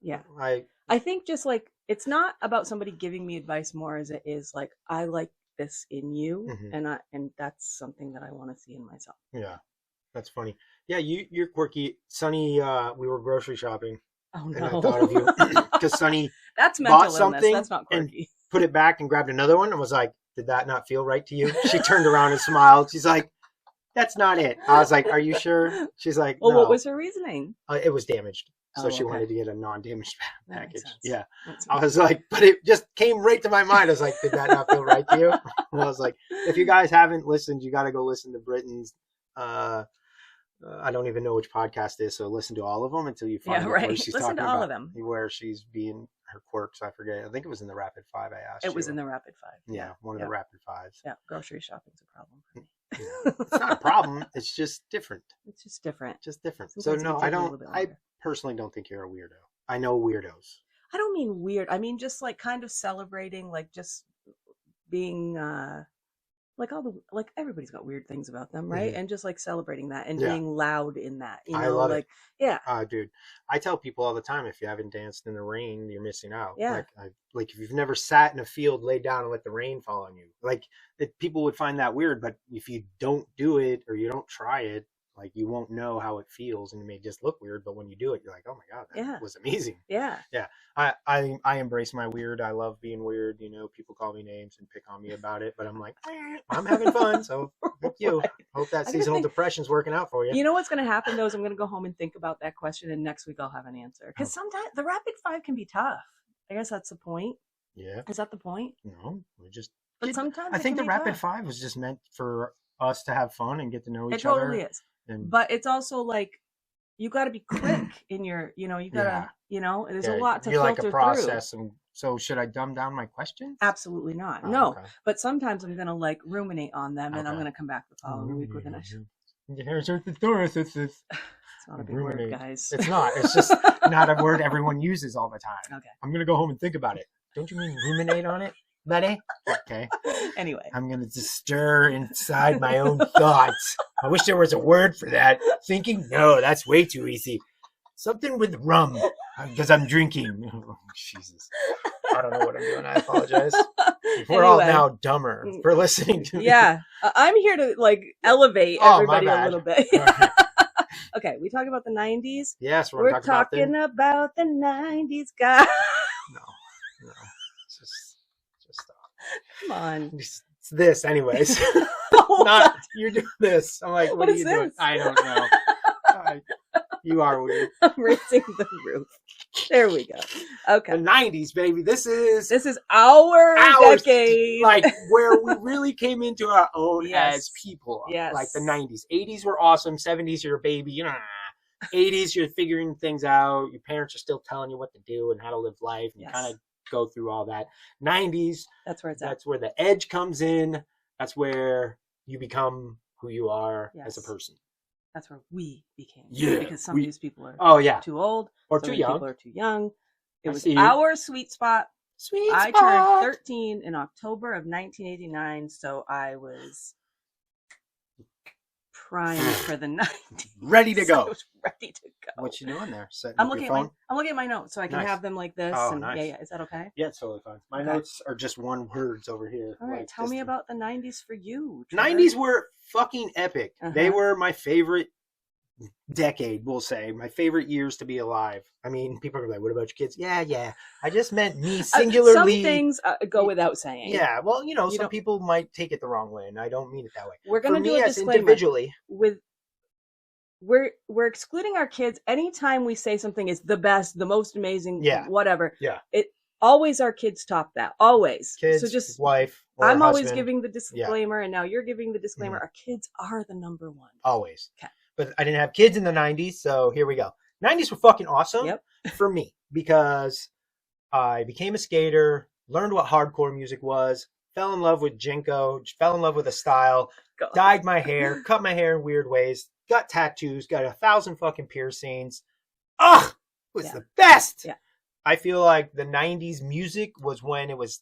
Yeah. I think just like it's not about somebody giving me advice more as it is like I like this in you and that's something that I want to see in myself. Yeah. That's funny. Yeah, you're quirky. Sonny, we were grocery shopping. Oh no. And I thought of you because Sonny that's mental bought something illness. That's not quirky. And put it back and grabbed another one and was like, did that not feel right to you? She turned around and smiled. She's like, that's not it. I was like, are you sure? She's like, well, no. What was her reasoning? It was damaged. So Oh, she okay. wanted to get a non-damaged That makes package. sense. Yeah. That's I was like, but it just came right to my mind. I was like, did that not feel right to you? And I was like, if you guys haven't listened, you got to go listen to Britain's. I don't even know which podcast it is, so listen to all of them until you find where she's listen talking to all about of them. where she's being her quirks. I forget. I think it was in the Rapid Five. I asked. It was in the Rapid Five. Yeah, one of the Rapid Fives. Yeah, grocery shopping's a problem for me. Yeah. It's not a problem. It's just different. It's just different. Just different. Sometimes So no, I don't. I personally don't think you're a weirdo. I know weirdos. I don't mean weird. I mean just like kind of celebrating, like just being like everybody's got weird things about them, right? And just like celebrating that and being loud in that. You know, I love like it. Dude, I tell people all the time, if you haven't danced in the rain, you're missing out. Yeah. Like if you've never sat in a field, laid down and let the rain fall on you, like people would find that weird. But if you don't do it or you don't try it, like you won't know how it feels, and it may just look weird. But when you do it, you're like, oh my god, that was amazing. Yeah. Yeah. I embrace my weird. I love being weird. You know, people call me names and pick on me about it, but I'm like, I'm having fun. So thank you. Right. Hope that seasonal depression's working out for you. You know what's going to happen though is I'm going to go home and think about that question, and next week I'll have an answer. Because sometimes the Rapid Five can be tough. I guess that's the point. Yeah. Is that the point? No, we just. But sometimes I think the Rapid Five was just meant for us to have fun and get to know each other. It totally is. But it's also like you got to be quick in your, you know, you got to, you know, there's a lot to filter like a process. Through. And so should I dumb down my questions? Absolutely not. No. Okay. But sometimes I'm going to like ruminate on them and I'm going to come back the following week with an issue. Here's the thesaurus. It's not a big word, guys. It's not. It's just not a word everyone uses all the time. Okay. I'm going to go home and think about it. Don't you mean ruminate on it? Buddy? Okay. Anyway. I'm going to just stir inside my own thoughts. I wish there was a word for that. Thinking? No, that's way too easy. Something with rum, because I'm drinking. Oh, Jesus. I don't know what I'm doing. I apologize. We're all now dumber for listening to me. Yeah. I'm here to like elevate everybody a little bit. Right. Okay, we talk about the 90s. Yes, we're talking about the 90s, guys. No. Just stop. Come on. It's this, anyways. Oh, Not you're doing this. I'm like, what are is you doing? this? I don't know. You are weird. I'm raising the roof. There we go. Okay. The 90s, baby. This is our decade. Like where we really came into our own Yes. as people. Yes. Like the 90s. 80s were awesome. 70s, you're a baby. You know, 80s, you're figuring things out. Your parents are still telling you what to do and how to live life. And Yes. you kind of go through all that. 90s, That's where it's at. that's where the edge comes in. That's where you become who you are Yes. as a person. That's where we became. Yeah, Because some of these people are too old. or Some too of these young. people are too young. It I was see you. our sweet spot. Sweet I spot. turned 13 in October of 1989, so I was primed for the 90s. Ready to So go. I was ready to go. What you doing there? Setting I'm up looking your phone? I'm looking at my notes so I can Nice. have them like this. Oh, and nice. Yeah. Is that okay? Yeah, it's totally fine. My Okay. notes are just one words over here. All right. Like, Tell just me the- about the 90s for you. Trevor. 90s were fucking epic. They Uh-huh. were my favorite decade, we'll say. My favorite years to be alive. I mean, people are like, what about your kids? Yeah. I just meant me singularly. Some things go without saying. Yeah, well, you know, You some don't- people might take it the wrong way, and I don't mean it that way. We're For going to do me, a as disclaimer. individually, We're excluding our kids anytime we say something is the best, the most amazing, whatever. Yeah. It always our kids top that. Always. kids, So just wife, or I'm always husband, giving the disclaimer and now you're giving the disclaimer. Mhm. Our kids are the number one. always. Okay. But I didn't have kids in the 90s, so here we go. 90s were fucking awesome Yep. for me because I became a skater, learned what hardcore music was, fell in love with Jinko, fell in love with a style, God. dyed my hair, cut my hair in weird ways, got tattoos, got 1,000 fucking piercings. Ugh! It was the best! Yeah. I feel like the 90s music was when it was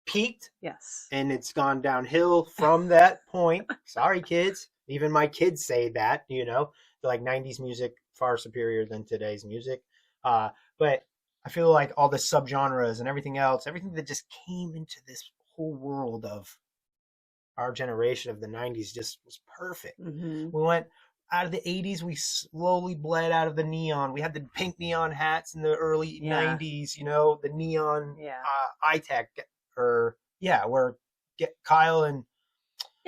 peaked, Yes. and it's gone downhill from that point. Sorry, kids. Even my kids say that, you know. They're like 90s music far superior than today's music. But I feel like all the subgenres and everything else, everything that just came into this whole world of our generation of the 90s just was perfect. Mm-hmm. We went out of the 80s, we slowly bled out of the neon. We had the pink neon hats in the early 90s, you know, the neon iTech, or where Kyle and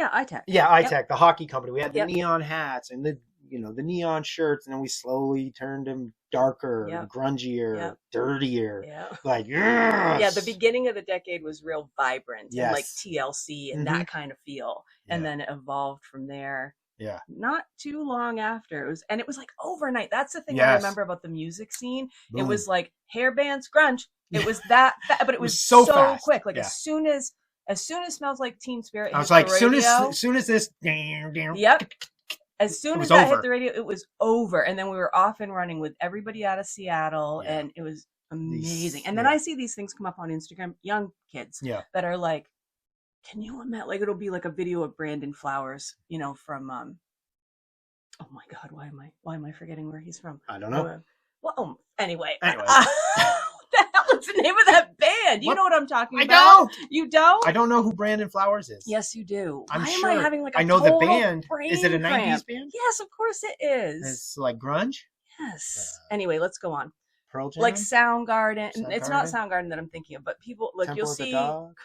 iTech. iTech, the hockey company. We had the neon hats and the neon shirts, and then we slowly turned them darker, grungier, dirtier. Yeah. Like, yes! Yeah, the beginning of the decade was real vibrant and like Yes. TLC and Mhm. that kind of feel. And then it evolved from there. Yeah. Not too long after. It was like overnight. That's the thing I Yes. remember about the music scene. It Boom. was like hair bands, grunge. It was that, but it was so so fast. quick. Like Yeah. as soon as Smells Like Teen Spirit I was hit like, the radio, soon as this, yep. As soon It as was that over. hit the radio, it was over. And then we were off and running with everybody out of Seattle, and it was amazing. And then I see these things come up on Instagram, young kids that are like, can you imagine? Like, it'll be like a video of Brandon Flowers, you know, from oh my God, why am I forgetting where he's from? I don't know. Well, anyway. Anyway. What the hell is the name of that band? You What? know what I'm talking I about? don't. You don't? I don't know who Brandon Flowers is. Yes, you do. I'm Why sure. am I having like a I know the total band. brain Is it a 90s cramp? band? Yes, of course it is. It's like grunge? Yes. Anyway, let's go on. Pearl Jam? Like Soundgarden. It's not Soundgarden? Soundgarden that I'm thinking of, but people like Temple you'll of the see. Dog?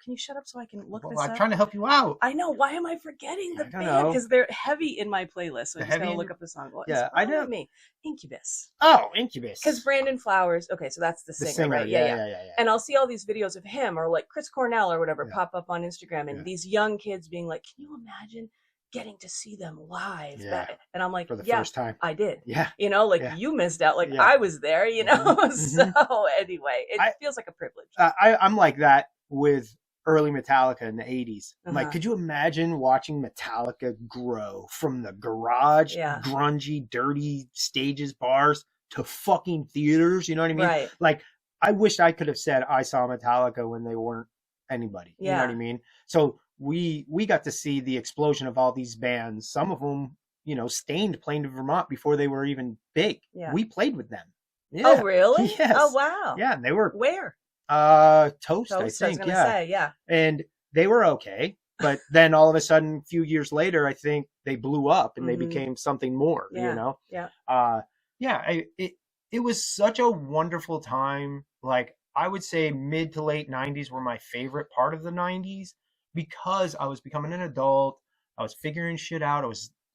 Can you shut up so I can look Well, this I'm up? trying to help you out. I know. Why am I forgetting the I don't band? know. Because they're heavy in my playlist. So I They're just heavy gotta in look your- up the song. What Yeah, is I wrong know. with me? Incubus. Oh, Incubus. Because Brandon Flowers. Okay, so that's the singer, right? Yeah. And I'll see all these videos of him or like Chris Cornell or whatever pop up on Instagram, and these young kids being like, "Can you imagine getting to see them live?" Yeah. And I'm like, For the "Yeah, first time. I did." Yeah. You know, like Yeah. you missed out. Like Yeah. I was there. You know. Mhm. So anyway, it feels like a privilege. I'm like that with early Metallica in the 80s. I'm like, Uh-huh. could you imagine watching Metallica grow from the garage, grungy, dirty stages, bars, to fucking theaters? You know what I mean? Right. Like, I wish I could have said I saw Metallica when they weren't anybody. You know what I mean? So we got to see the explosion of all these bands. Some of them, you know, Stained playing in Vermont before they were even big. Yeah. We played with them. Yeah. Oh, really? Yes. Oh, wow. Yeah, and they were Where? Toast, I I was think. gonna say, yeah. And they were okay, but then all of a sudden, a few years later, I think they blew up and they became something more. Yeah. You know? Yeah. It was such a wonderful time. Like, I would say mid to late 90s were my favorite part of the 90s because I was becoming an adult. I was figuring shit out.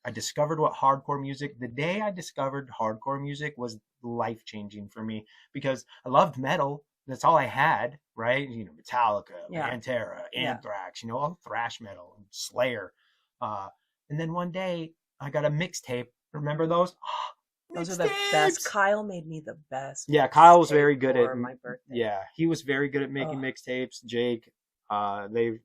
I discovered what hardcore music. The day I discovered hardcore music was life changing for me because I loved metal. That's all I had, right? You know, Metallica, Pantera, Anthrax, you know, all thrash metal, and Slayer. And then one day I got a mixtape. Remember those? Those are the best. Kyle made me the best. Yeah, Kyle was very good at my birthday. Yeah, he was very good at making mixtapes. Jake, they're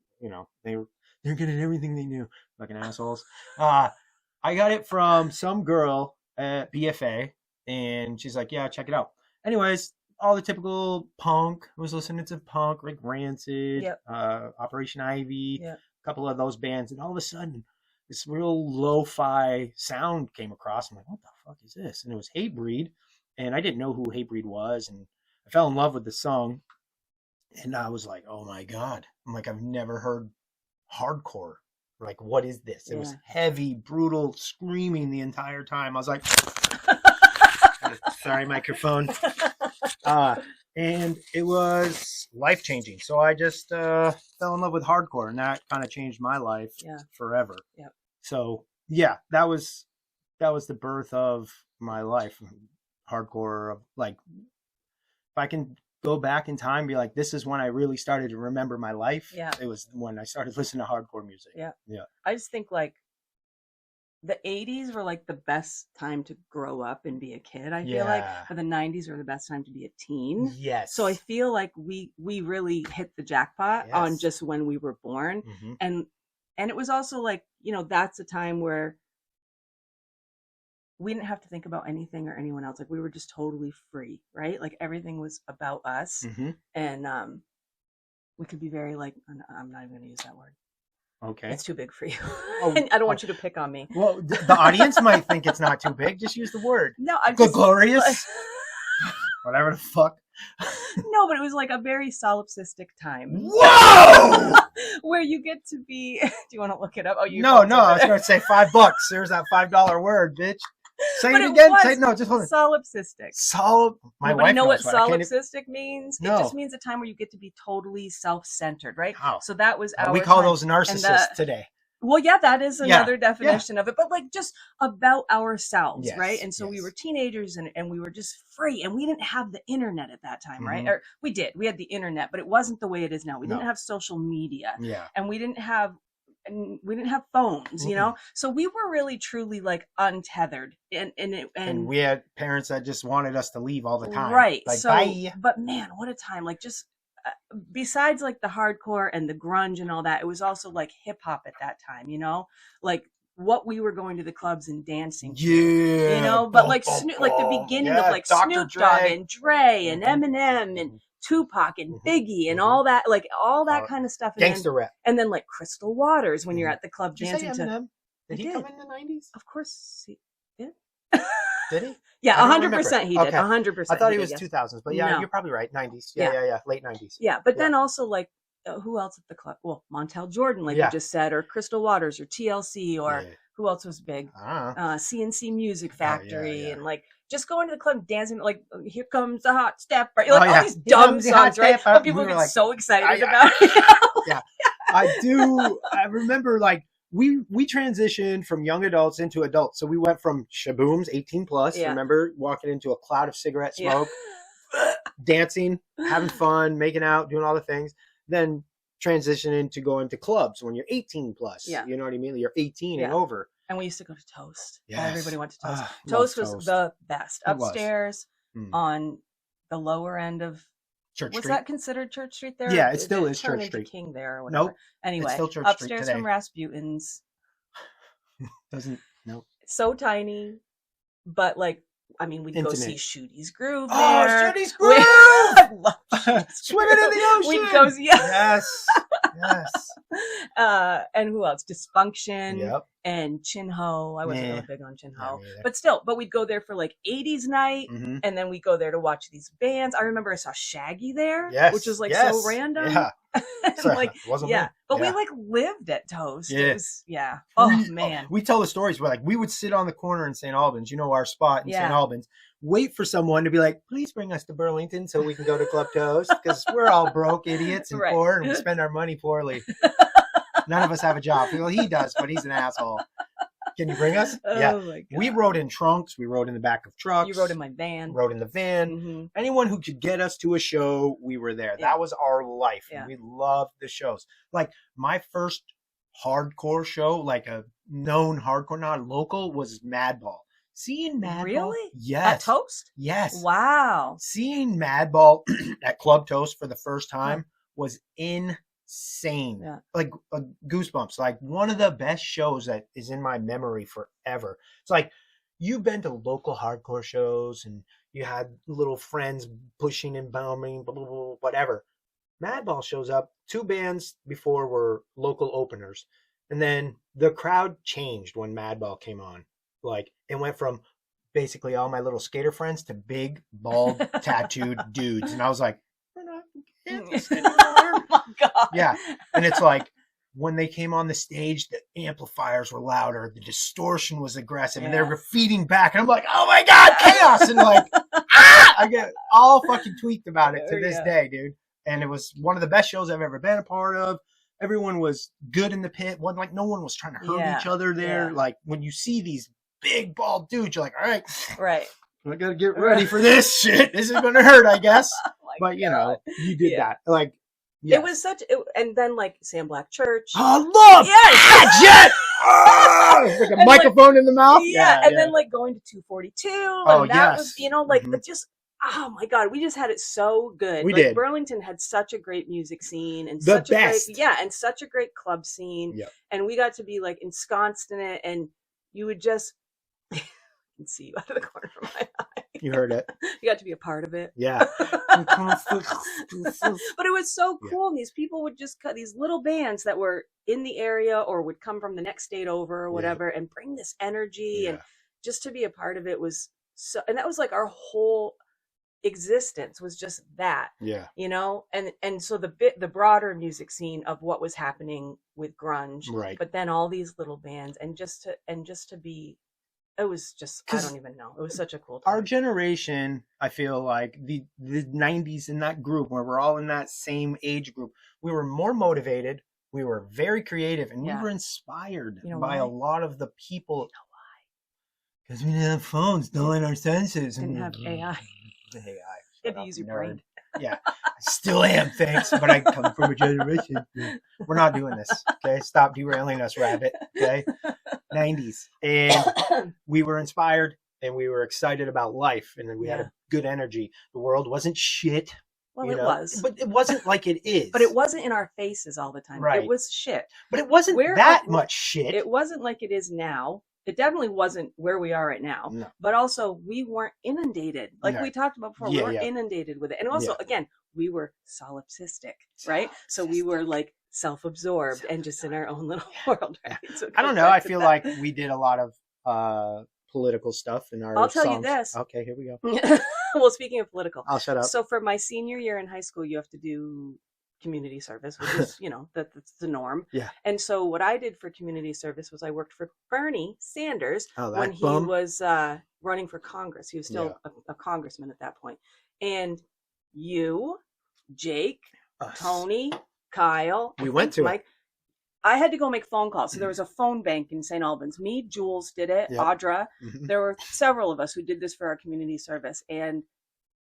good at everything they do. Fucking assholes. I got it from some girl at BFA, and she's like, "Yeah, check it out." Anyways, all the typical punk. I was listening to punk, like Rancid, Operation Ivy, a couple of those bands, and all of a sudden, this real lo-fi sound came across. I'm like, what the fuck is this? And it was Hatebreed, and I didn't know who Hatebreed was, and I fell in love with the song, and I was like, oh my God. I'm like, I've never heard hardcore. Like, what is this? It was heavy, brutal, screaming the entire time. I was like, sorry, microphone. And it was life-changing. So I just fell in love with hardcore, and that kind of changed my life forever. Yeah. So yeah, that was the birth of my life. Hardcore, like, if I can go back in time and be like, this is when I really started to remember my life. Yeah. It was when I started listening to hardcore music. Yeah. Yeah. I just think like the 80s were like the best time to grow up and be a kid, I feel like. But the 90s were the best time to be a teen. Yes. So I feel like we really hit the jackpot on just when we were born. Mm-hmm. And it was also like, you know, that's a time where we didn't have to think about anything or anyone else. Like, we were just totally free, right? Like, everything was about us. Mm-hmm. And we could be very like, I'm not even going to use that word. Okay. It's too big for you. And I don't want you to pick on me. Well, the audience might think it's not too big. Just use the word. No, I'm just glorious. Whatever the fuck. No, but it was like a very solipsistic time. Whoa! Where you get to be. Do you want to look it up? Oh, you. No. I was going to say $5. There's that $5 word, bitch. Say it again. Just hold it. Solipsistic. My wife know what solipsistic means? No. It just means a time where you get to be totally self-centered, right? Oh. So that was our we call those narcissists today. Well, yeah, that is another definition of it, but like just about ourselves, right? And so we were teenagers and we were just free, and we didn't have the internet at that time, right? Or we had the internet, but it wasn't the way it is now. We didn't have social media, and we didn't have phones, you know? So we were really truly like untethered, and we had parents that just wanted us to leave all the time, right? Like, so, bye. But man, what a time! Like, just besides like the hardcore and the grunge and all that, it was also like hip hop at that time, you know, like what we were going to the clubs and dancing to, you know, but like like the beginning of like Dr. Snoop Dogg and Dre and Eminem and Tupac and Biggie and all that, like all that kind of stuff. Gangster rap. And then like Crystal Waters when you're at the club dancing to. Eminem? Did he come in the 90s? Of course he did. Did he? Yeah, 100% he did. 100%. I thought he was 2000s, but you're probably right. 90s. Yeah. Late 90s. Yeah, but then also like who else at the club? Well, Montel Jordan, like you just said, or Crystal Waters, or TLC, or who else was big? CNC Music Factory, and like just going to the club, dancing, like Here Comes the Hot Step, right? Like all these dumb songs, right? But people get like, so excited about it. I do. I remember like we transitioned from young adults into adults. So we went from shabooms, 18 plus, remember, walking into a cloud of cigarette smoke, dancing, having fun, making out, doing all the things. Then transitioning to going to clubs when you're 18 plus. Yeah. You know what I mean? You're 18 and over. And we used to go to Toast. Yes. Everybody went to Toast. Toast was the best. Upstairs on the lower end of Church Street. Was that considered Church Street there? Yeah, it still is Church Street. King there or whatever. Nope. Anyway, it's still Church upstairs Street from Rasputin's. Nope. So tiny, but like, I mean, we'd go see Shooty's Groove there. Oh, Shooty's Groove! I love Swimming in the ocean! We'd go, Yes. And who else? Dysfunction and Chin Ho. I wasn't really big on Chin Ho. But we'd go there for like 80s night, and then we'd go there to watch these bands. I remember I saw Shaggy there, which was like so random. Yeah. Like, but we like lived at Toast. Yeah. It was, oh man. We tell the stories where like we would sit on the corner in St. Albans, you know, our spot in St. Albans. wait for someone to be like, please bring us to Burlington so we can go to Club Toast, because we're all broke idiots and poor, and we spend our money poorly. None of us have a job. Well, he does, but he's an asshole. Can you bring us? Oh Yeah. my God. We rode in trunks. We rode in the back of trucks. You rode in my van. Rode in the van. Mm-hmm. Anyone who could get us to a show, we were there. Yeah. That was our life. Yeah. We loved the shows. Like my first hardcore show, like a known hardcore, not local, was Madball. Seeing Madball. Really? Yes. At Toast? Yes. Wow. Seeing Madball at Club Toast for the first time was insane. Yeah. Like goosebumps. Like one of the best shows that is in my memory forever. It's like you've been to local hardcore shows and you had little friends pushing and bombing, blah, blah, blah, whatever. Madball shows up. 2 bands before were local openers. And then the crowd changed when Madball came on. Like it went from basically all my little skater friends to big, bald, tattooed dudes. And I was like, we're not getting this anymore. Oh my God. Yeah. And it's like when they came on the stage, the amplifiers were louder, the distortion was aggressive, and they were feeding back. And I'm like, oh my God, chaos. And like, I get all fucking tweaked about it to this day, dude. And it was one of the best shows I've ever been a part of. Everyone was good in the pit. Like no one was trying to hurt each other there. Yeah. Like when you see these big bald dudes, you're like, all right, I gotta get ready for this shit. This is gonna hurt, I guess. Oh but you know, you did that. Like it was and then like Sam Black Church. Oh, love that shit. Like a microphone in the mouth. Yeah, and then like going to 242. Oh, and that was, you know, like just. Oh my God, we just had it so good. We did. Burlington had such a great music scene and such a great club scene. Yep. And we got to be like ensconced in it, and you would just I can see you out of the corner of my eye. You heard it. You got to be a part of it. Yeah. But it was so cool. And these people would just cut these little bands that were in the area or would come from the next state over or whatever and bring this energy and just to be a part of it was so, and that was like our whole existence was just that, you know, and so the broader music scene of what was happening with grunge, right? But then all these little bands, and just to be, it was just, I don't even know, it was such a cool time. Our generation, I feel like the 90s in that group where we're all in that same age group, we were more motivated, we were very creative, and we were inspired by a lot of the people. You know why? Because we didn't have phones, dulling our senses, didn't have AI. AI. You had to use your brain. Yeah, I still am, thanks. But I come from a generation. We're not doing this, okay? Stop derailing us, Rabbit, okay? 90s. And we were inspired, and we were excited about life, and we had a good energy. The world wasn't shit. Well, it was. But it wasn't like it is. But it wasn't in our faces all the time. Right. It was shit. But it wasn't that much shit. It wasn't like it is now. It definitely wasn't where we are right now, but also we weren't inundated. Like we talked about before, we weren't inundated with it. And also, again, we were solipsistic, right? So we were like self-absorbed and just in our own little world, right? So I don't know. I feel like we did a lot of political stuff in our I'll tell you this. Okay, here we go. Well, speaking of political. I'll shut up. So for my senior year in high school, you have to do community service, which is, you know, that's the norm. Yeah. And so what I did for community service was I worked for Bernie Sanders when he was running for Congress. He was still a congressman at that point. And you, Jake, Tony, Kyle, we went to Mike. I had to go make phone calls. So there was a phone bank in St. Albans. Me, Jules did it, Audra. There were several of us who did this for our community service. And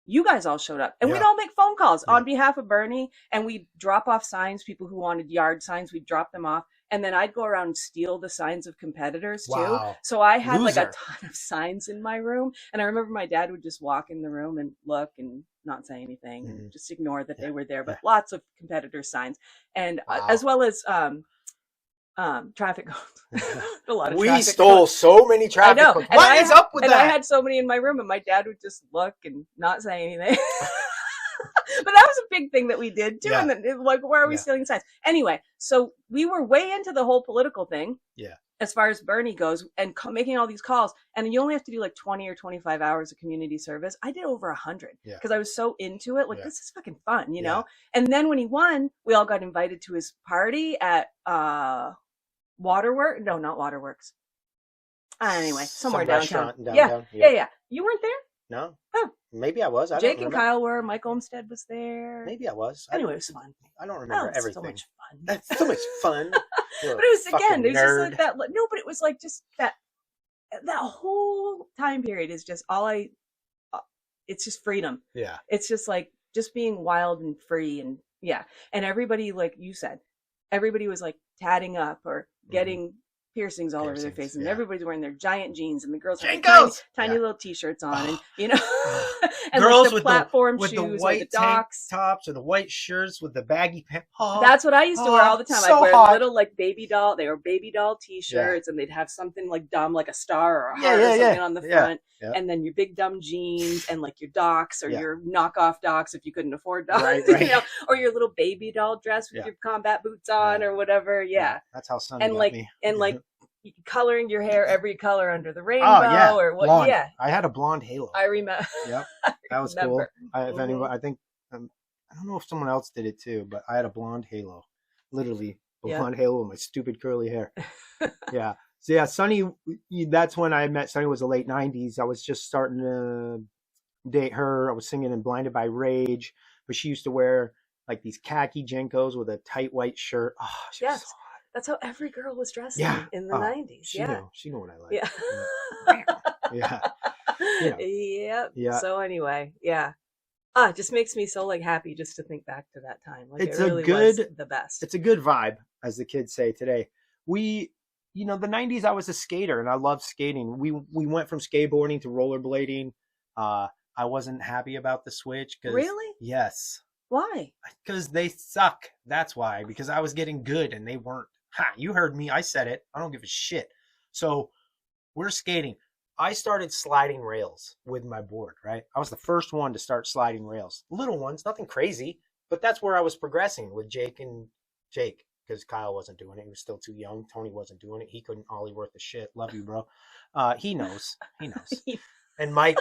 you guys all showed up, and we'd all make phone calls on behalf of Bernie, and we'd drop off signs. People who wanted yard signs, we'd drop them off, and then I'd go around and steal the signs of competitors too. So I had like a ton of signs in my room, and I remember my dad would just walk in the room and look and not say anything, and just ignore that they were there. But lots of competitor signs, and as well as traffic cones. A lot of we stole cones. So many traffic cones. What is up with that? And I had so many in my room, and my dad would just look and not say anything. But that was a big thing that we did too. And then, like, where are we stealing signs? Anyway, so we were way into the whole political thing. Yeah. As far as Bernie goes, and making all these calls, and you only have to do like 20 or 25 hours of community service. I did over 100 because I was so into it. Like, this is fucking fun, you know? And then when he won, we all got invited to his party at Waterworks. No, not Waterworks. Anyway, somewhere downtown. Yeah. You weren't there? No? Oh. Maybe I was. I Jake don't and remember. Kyle were. Mike Olmstead was there. Maybe I was. Anyway, it was fun. I don't remember everything. So much fun. That's so much fun. But it was, again, it was just like that. No, but it was like just that whole time period is just it's just freedom. Yeah. It's just like just being wild and free. And yeah. And everybody, like you said, everybody was like tatting up or getting piercings all over their face, and everybody's wearing their giant jeans, and the girls have tiny little t-shirts on, and you know, and girls like the platform with shoes, the white or the docks tops, or the white shirts with the baggy pants. That's what I used to wear all the time. So I'd wear hot. Little like baby doll. They were baby doll t-shirts, and they'd have something like dumb, like a star or a heart or something on the front, and then your big dumb jeans, and like your docks or your knockoff docks if you couldn't afford docks, right. you know, or your little baby doll dress with your combat boots on or whatever. Yeah, that's how Sonny and got like me. and like coloring your hair every color under the rainbow or what? Blonde. Yeah, I had a blonde halo. I remember. Yep, that was cool. If anyone, I think I don't know if someone else did it too, but I had a blonde halo, literally a blonde halo with my stupid curly hair. Yeah. So yeah, Sonny. That's when I met Sonny. Was the late '90s. I was just starting to date her. I was singing in "Blinded by Rage," but she used to wear like these khaki Jenkos with a tight white shirt. Oh, she was so hot. That's how every girl was dressed in the 90s. She knew what I liked. Yeah. Yeah. Yeah. So anyway, it just makes me so like happy just to think back to that time. Like it really was the best. It's a good vibe, as the kids say today. The 90s, I was a skater and I loved skating. We went from skateboarding to rollerblading. I wasn't happy about the switch. Really? Yes. Why? Because they suck. That's why. Because I was getting good and they weren't. You heard me. I said it. I don't give a shit. So we're skating. I started sliding rails with my board, right? I was the first one to start sliding rails. Little ones, nothing crazy, but that's where I was progressing with Jake, because Kyle wasn't doing it. He was still too young. Tony wasn't doing it. He couldn't ollie worth a shit. Love you, bro. He knows. And Mike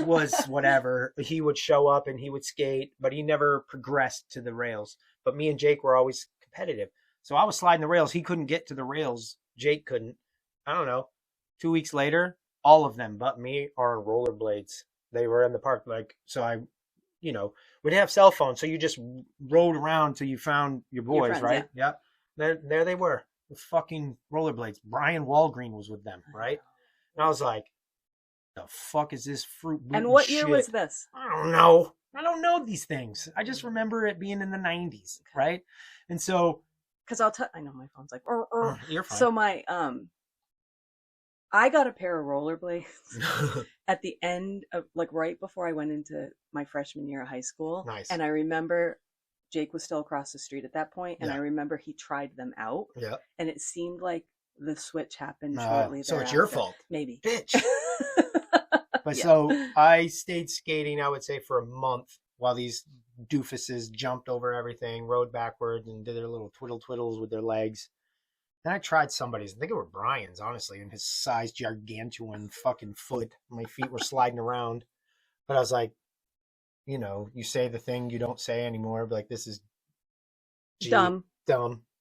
was whatever. He would show up and he would skate, but he never progressed to the rails. But me and Jake were always competitive. So I was sliding the rails. He couldn't get to the rails. Jake couldn't. I don't know. 2 weeks later, all of them but me are on rollerblades. They were in the park. We didn't have cell phones. So you just rode around till you found your boys, friends, right? Yeah. There they were with fucking rollerblades. Brian Walgreen was with them, right? And I was like, the fuck is this fruit? And what year was this? I don't know. I don't know these things. I just remember it being in the 90s, right? And so, because I know my phone's like, you're fine. So I got a pair of rollerblades at the end of right before I went into my freshman year of high school. Nice. And I remember Jake was still across the street at that point, and I remember he tried them out. Yeah. And it seemed like the switch happened shortly so it's your fault. Maybe. Bitch. But so I stayed skating, I would say, for a month while these doofuses jumped over everything, rode backwards, and did their little twiddles with their legs. Then I tried somebody's. I think it were Brian's, honestly, and his size gargantuan fucking foot. My feet were sliding around. But I was like, you say the thing you don't say anymore. But like, this is dumb.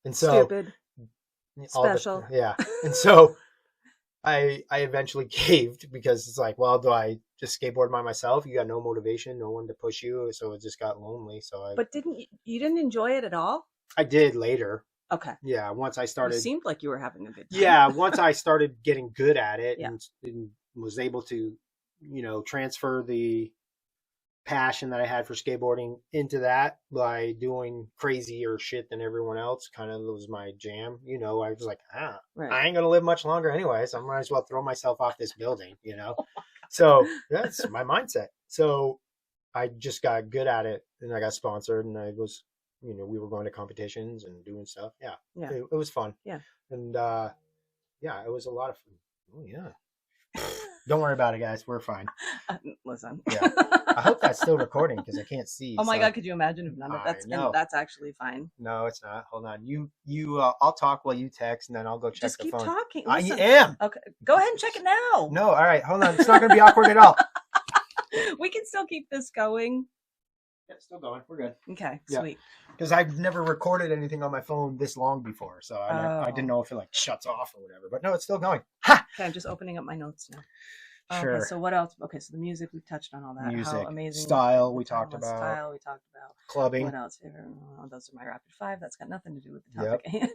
And so stupid. Special. And so I eventually caved because it's like, well, do I just skateboard by myself? You got no motivation, no one to push you. So it just got lonely. But you didn't enjoy it at all? I did later. Okay. Yeah, once I started... It seemed like you were having a good time. Yeah, once I started getting good at it and was able to, transfer the passion that I had for skateboarding into that by doing crazier shit than everyone else, kind of was my jam. I was like, I ain't going to live much longer anyway, so I might as well throw myself off this building, So that's my mindset. So I just got good at it, and I got sponsored, and I was... we were going to competitions and doing stuff. Yeah. It was fun. Yeah. And, it was a lot of fun. Oh, yeah. Don't worry about it, guys. We're fine. Listen. Yeah. I hope that's still recording because I can't see. Oh my God. Could you imagine if none of that's actually fine? No, it's not. Hold on. I'll talk while you text, and then I'll go check Just the phone. Just keep talking. Listen. I am. Okay. Go ahead and check it now. No. All right. Hold on. It's not going to be awkward at all. We can still keep this going. Yeah, still going. We're good. Okay, sweet. Because I've never recorded anything on my phone this long before, so I didn't know if it shuts off or whatever. But no, it's still going. Ha! Okay, I'm just opening up my notes now. Sure. Okay, so what else? Okay, so the music, we touched on all that. Music, How amazing. style, we talked about. Style, we talked about. Clubbing. What else? Oh, those are my rapid five. That's got nothing to do with the topic at hand.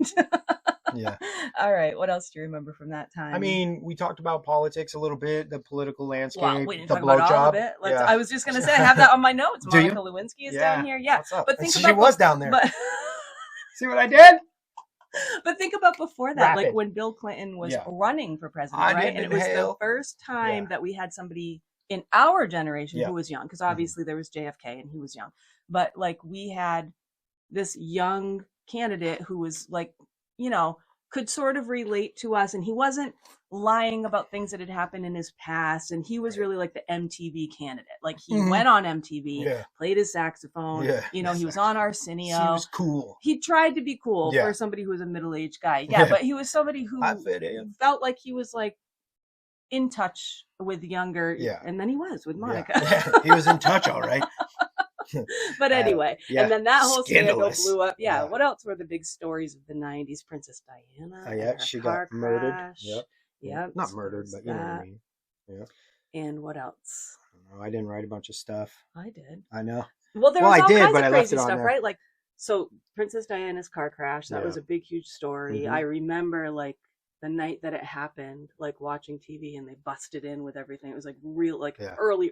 Yeah. All right. What else do you remember from that time? I mean, we talked about politics a little bit, the political landscape, well, we didn't the talk about all blowjob. of it. Yeah. I was just going to say, I have that on my notes. Do you? Monica Lewinsky is down here. Yeah. What's up? But think she about was down there. But see what I did? But think about before that, Rapid. like when Bill Clinton was running for president, right? And it was the first time that we had somebody in our generation who was young, because obviously there was JFK and he was young. But like we had this young candidate who was like, you know, could sort of relate to us, and he wasn't lying about things that had happened in his past, and he was really like the MTV candidate. Like he went on MTV, played his saxophone, you know, he was on Arsenio. He was cool. He tried to be cool for somebody who was a middle-aged guy. Yeah, but he was somebody who felt like he was like in touch with younger, and then he was with Monica. Yeah. He was in touch, all right. But anyway, and then that whole scandal Scandalous. blew up. Yeah. What else were the big stories of the 90s? Princess Diana. Oh, yeah, she got murdered. Yep. Yep. Not murdered, but you know what I mean. Yeah. And what else? I don't know. I didn't write a bunch of stuff. I did. I know. Well, there was all kinds but of I left crazy it on stuff, there. right? Like, so Princess Diana's car crash, that was a big, huge story. I remember, like, the night that it happened, like watching TV, and they busted in with everything. It was like real, like early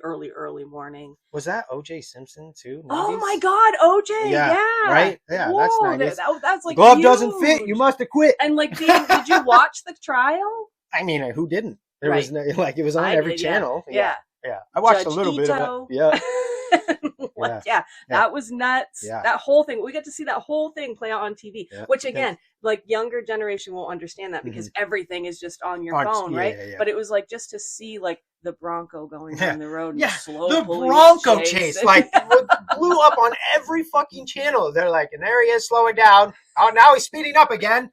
morning. Was that O.J. Simpson too? 90s? Oh my God, OJ! Yeah, right. Yeah, whoa, that's 90s. That's like glove huge. doesn't fit. You must have quit. And like, did you watch the trial? I mean, who didn't? There was like it was on every channel. Yeah. I watched Judge a little bit of it. Yeah. That was nuts. Yeah. That whole thing, we got to see that whole thing play out on TV, which again, like younger generation won't understand that because everything is just on your phone, right? But it was like just to see like the Bronco going down the road and slow the Bronco chase like blew up on every fucking channel. They're like, and there he is slowing down. Oh, now he's speeding up again.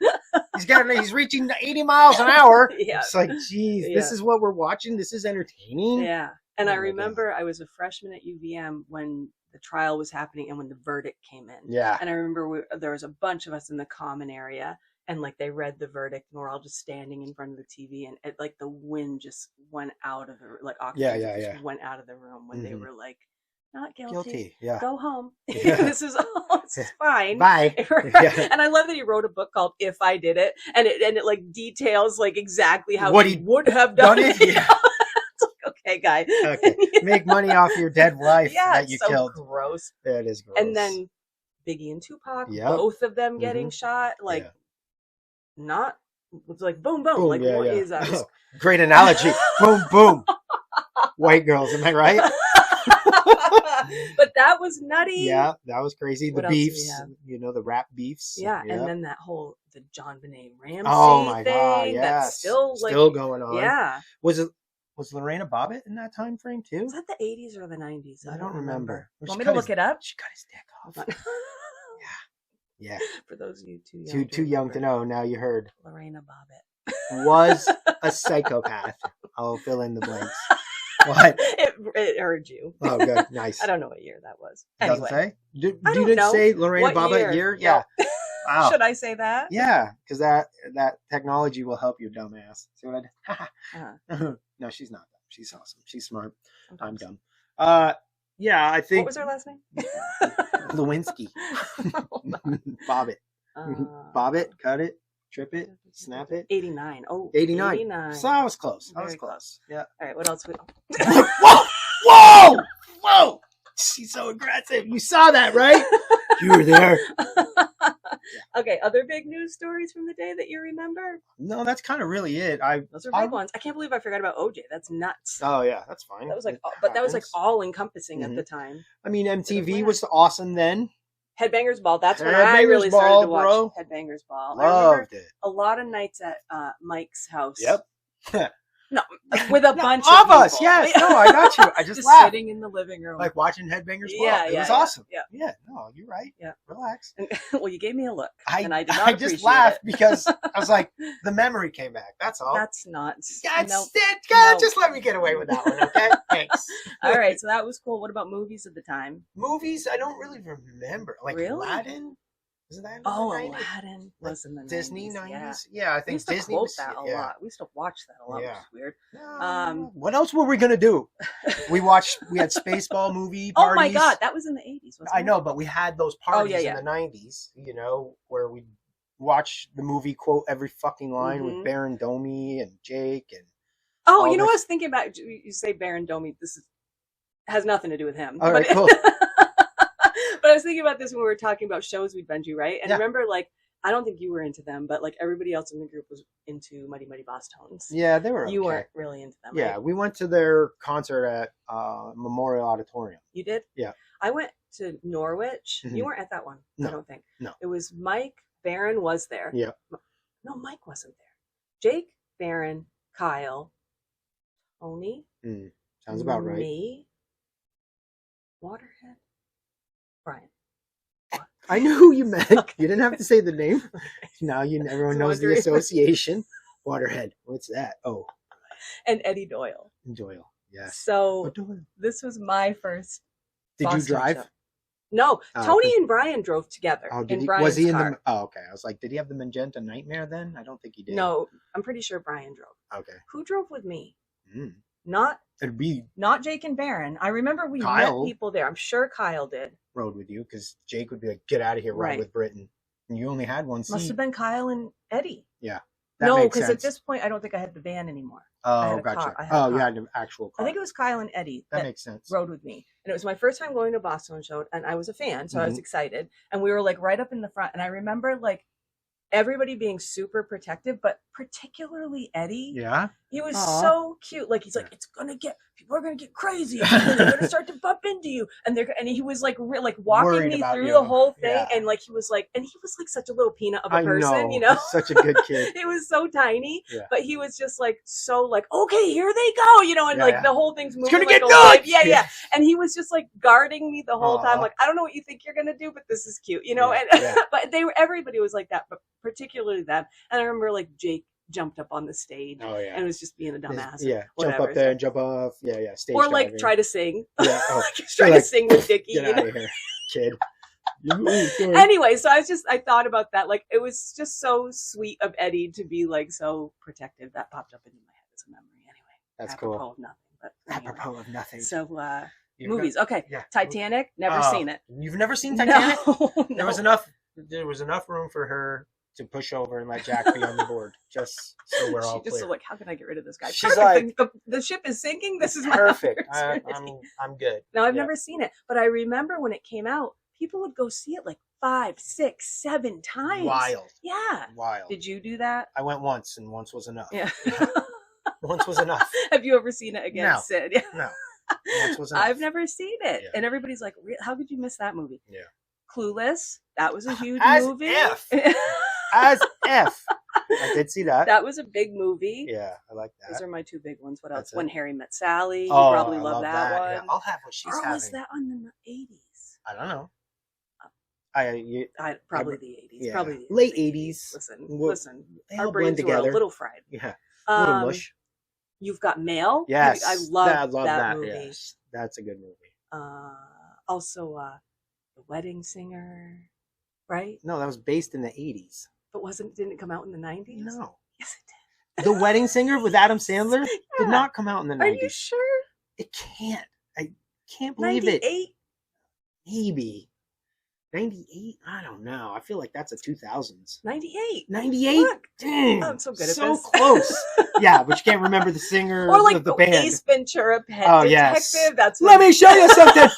He's reaching 80 miles an hour. It's like, geez, this is what we're watching. This is entertaining. Yeah. And I remember I was a freshman at UVM when the trial was happening and when the verdict came in. Yeah. And I remember there was a bunch of us in the common area, and like they read the verdict, and we're all just standing in front of the TV, and it, like the wind just went out of the just went out of the room when they were like, not guilty. Yeah. Go home. This is fine. Bye. And I love that he wrote a book called If I Did It, and it like details like exactly how he would have done it. Yeah. Okay, guy. Okay. Make money off your dead wife that you killed. Gross. Yeah, it is gross. And then Biggie and Tupac, both of them getting shot. Like, not, it's like boom, boom. Like, what is that? Oh, great analogy. Boom, boom. White girls, am I right? But that was nutty. Yeah, that was crazy. What the beefs, you know, the rap beefs. Yeah, and then that whole the John Benet Ramsey oh my thing. God, yes. That's still going on. Yeah. Was Lorena Bobbitt in that time frame too? Was that the 80s or the 90s? I don't remember. Want me to look it up? She cut his dick off. Yeah. For those of you too young to know, now you heard. Lorena Bobbitt was a psychopath. I'll fill in the blanks. What? It heard you. Oh, good. Nice. I don't know what year that was. Anyway. Doesn't say? You I didn't know. say Lorena What Bobbitt year? Yeah. No. Wow. Should I say that? Yeah, because that technology will help you, dumbass. See what I did? No, she's not dumb. She's awesome. She's smart. I'm dumb. Yeah, I think. What was her last name? Lewinsky. Bobbitt. Bob it, cut it, trip it, snap it. 89. Oh, 89. 89. So I was close. Very close. Yeah. All right, what else? Whoa! Whoa! Whoa! She's so aggressive. You saw that, right? You were there. Okay, other big news stories from the day that you remember? No, that's kind of really it. Those are big ones. I can't believe I forgot about OJ. That's nuts. Oh yeah, that's fine. That was like, but that was like all encompassing at the time. I mean, MTV was awesome then. Headbangers Ball. That's when I really started to watch Headbangers Ball. Loved I remember it. a lot of nights at Mike's house. Yep. No, with a bunch of us. Yes. No, I got you. I just laughed. Sitting in the living room, like watching Headbangers Ball. Yeah, it was awesome. Yeah. No, you're right. Yeah. Relax. And, well, you gave me a look, and I did not. I just laughed because I was like, the memory came back. That's all. That's not. That's it. Just let me get away with that one, okay? Thanks. All right, so that was cool. What about movies at the time? Movies, I don't really remember. Like really? Aladdin. Isn't that in Oh, the 90s? Aladdin was in the Disney 90s. 90s? Yeah, I We think used to Disney quote was, that a yeah. lot. We used to watch that a lot, which Yeah. is weird. What else were we gonna do? We had Spaceball movie Oh parties. my God, that was in the 80s, wasn't it? I know, but we had those parties yeah. in the 90s, you know, where we watch the movie, quote every fucking line with Baron Domi and Jake and. Oh, you know what I was thinking about? You say Baron Domi. Has nothing to do with him. All right, cool. But I was thinking about this when we were talking about shows we'd been to, right? And remember, like, I don't think you were into them, but like everybody else in the group was into Mighty Mighty Boss Tones. Yeah, they were. You weren't really into them, Yeah, right? we went to their concert at Memorial Auditorium. You did? Yeah. I went to Norwich. Mm-hmm. You weren't at that one, no. I don't think. No. It was Mike, Baron was there. Yeah. No, Mike wasn't there. Jake, Baron, Kyle, Tony. Sounds about right. Me, Waterhead, Brian. I knew who you meant. Okay. You didn't have to say the name. Now everyone knows the association. Waterhead. What's that? Oh. And Eddie Doyle. Doyle. Yes. So this was my first. Did you drive? Show. No, Tony and Brian drove together. Oh, was he in the? Oh, okay. I was like, did he have the Magenta Nightmare then? I don't think he did. No, I'm pretty sure Brian drove. Okay. Who drove with me? Not Jake and Baron. I remember we met people there. I'm sure Kyle did. Rode with you because Jake would be like, "Get out of here, ride with Britain." And you only had one seat. Must have been Kyle and Eddie. Yeah. No, because at this point I don't think I had the van anymore. Oh, gotcha. You had an actual car. I think it was Kyle and Eddie that makes sense. Rode with me, and it was my first time going to a Boston show, and I was a fan, so I was excited. And we were like right up in the front, and I remember like everybody being super protective, but particularly Eddie. Yeah. He was so cute. Like he's like, people are gonna get crazy. And they're gonna start to bump into you. And he was like walking me through the whole thing. Yeah. And he was like such a little peanut of a person, you know? Such a good kid. He was so tiny, but he was just like, so like, okay, here they go, you know? And the whole thing's moving. It's gonna get nuts. Yeah. And he was just like guarding me the whole time. Like, I don't know what you think you're gonna do, but this is cute, you know? But everybody was like that, but particularly them. And I remember like Jake jumped up on the stage and was just being a dumbass. Yeah, jump up there and jump off. Yeah. Stage or like diving. try to sing. Yeah, try to sing with Dickie. Get out of here, kid. Anyway, so I thought about that. Like it was just so sweet of Eddie to be like so protective. That popped up into my head as a memory. Anyway, that's apropos cool. Of nothing, but anyway. Apropos of nothing. So movies. Okay, Titanic. Never seen it. You've never seen Titanic? No. There was enough room for her to push over and let Jack be on the board, just so we're all clear. Just like, how can I get rid of this guy? She's like, the ship is sinking. This is my perfect. I'm good. Now I've never seen it, but I remember when it came out, people would go see it like 5, 6, 7 times. Wild. Yeah. Wild. Did you do that? I went once, and once was enough. Yeah. Once was enough. Have you ever seen it again, No. Sid? Yeah. No. Once was enough. I've never seen it, and everybody's like, "How could you miss that movie?" Yeah. Clueless. That was a huge movie. As F. I did see that. That was a big movie. Yeah, I like that. Those are my 2 big ones. What else? When Harry Met Sally. You Oh, probably I love that one. Yeah. I'll have what she's having. Or was that on the 80s? I don't know. Probably the 80s. Yeah. Probably the late 80s. Listen. They Our all brains blend together. were a little fried. Yeah. A little mush. You've Got Mail. Yes. I love that movie. Yes. That's a good movie. Also, The Wedding Singer. Right? No, that was based in the 80s. But didn't it come out in the 90s? No. Yes, it did. The Wedding Singer with Adam Sandler did not come out in the 90s. Are you sure? It can't. I can't believe 98? it. Maybe. 98? I don't know. I feel like that's a 2000s. 98. 98? Look. Dang. I'm so good at so this. close. Yeah, but you can't remember the singer or like of the band. Ace Ventura Pet Detective. Yes. That's Let me show you something.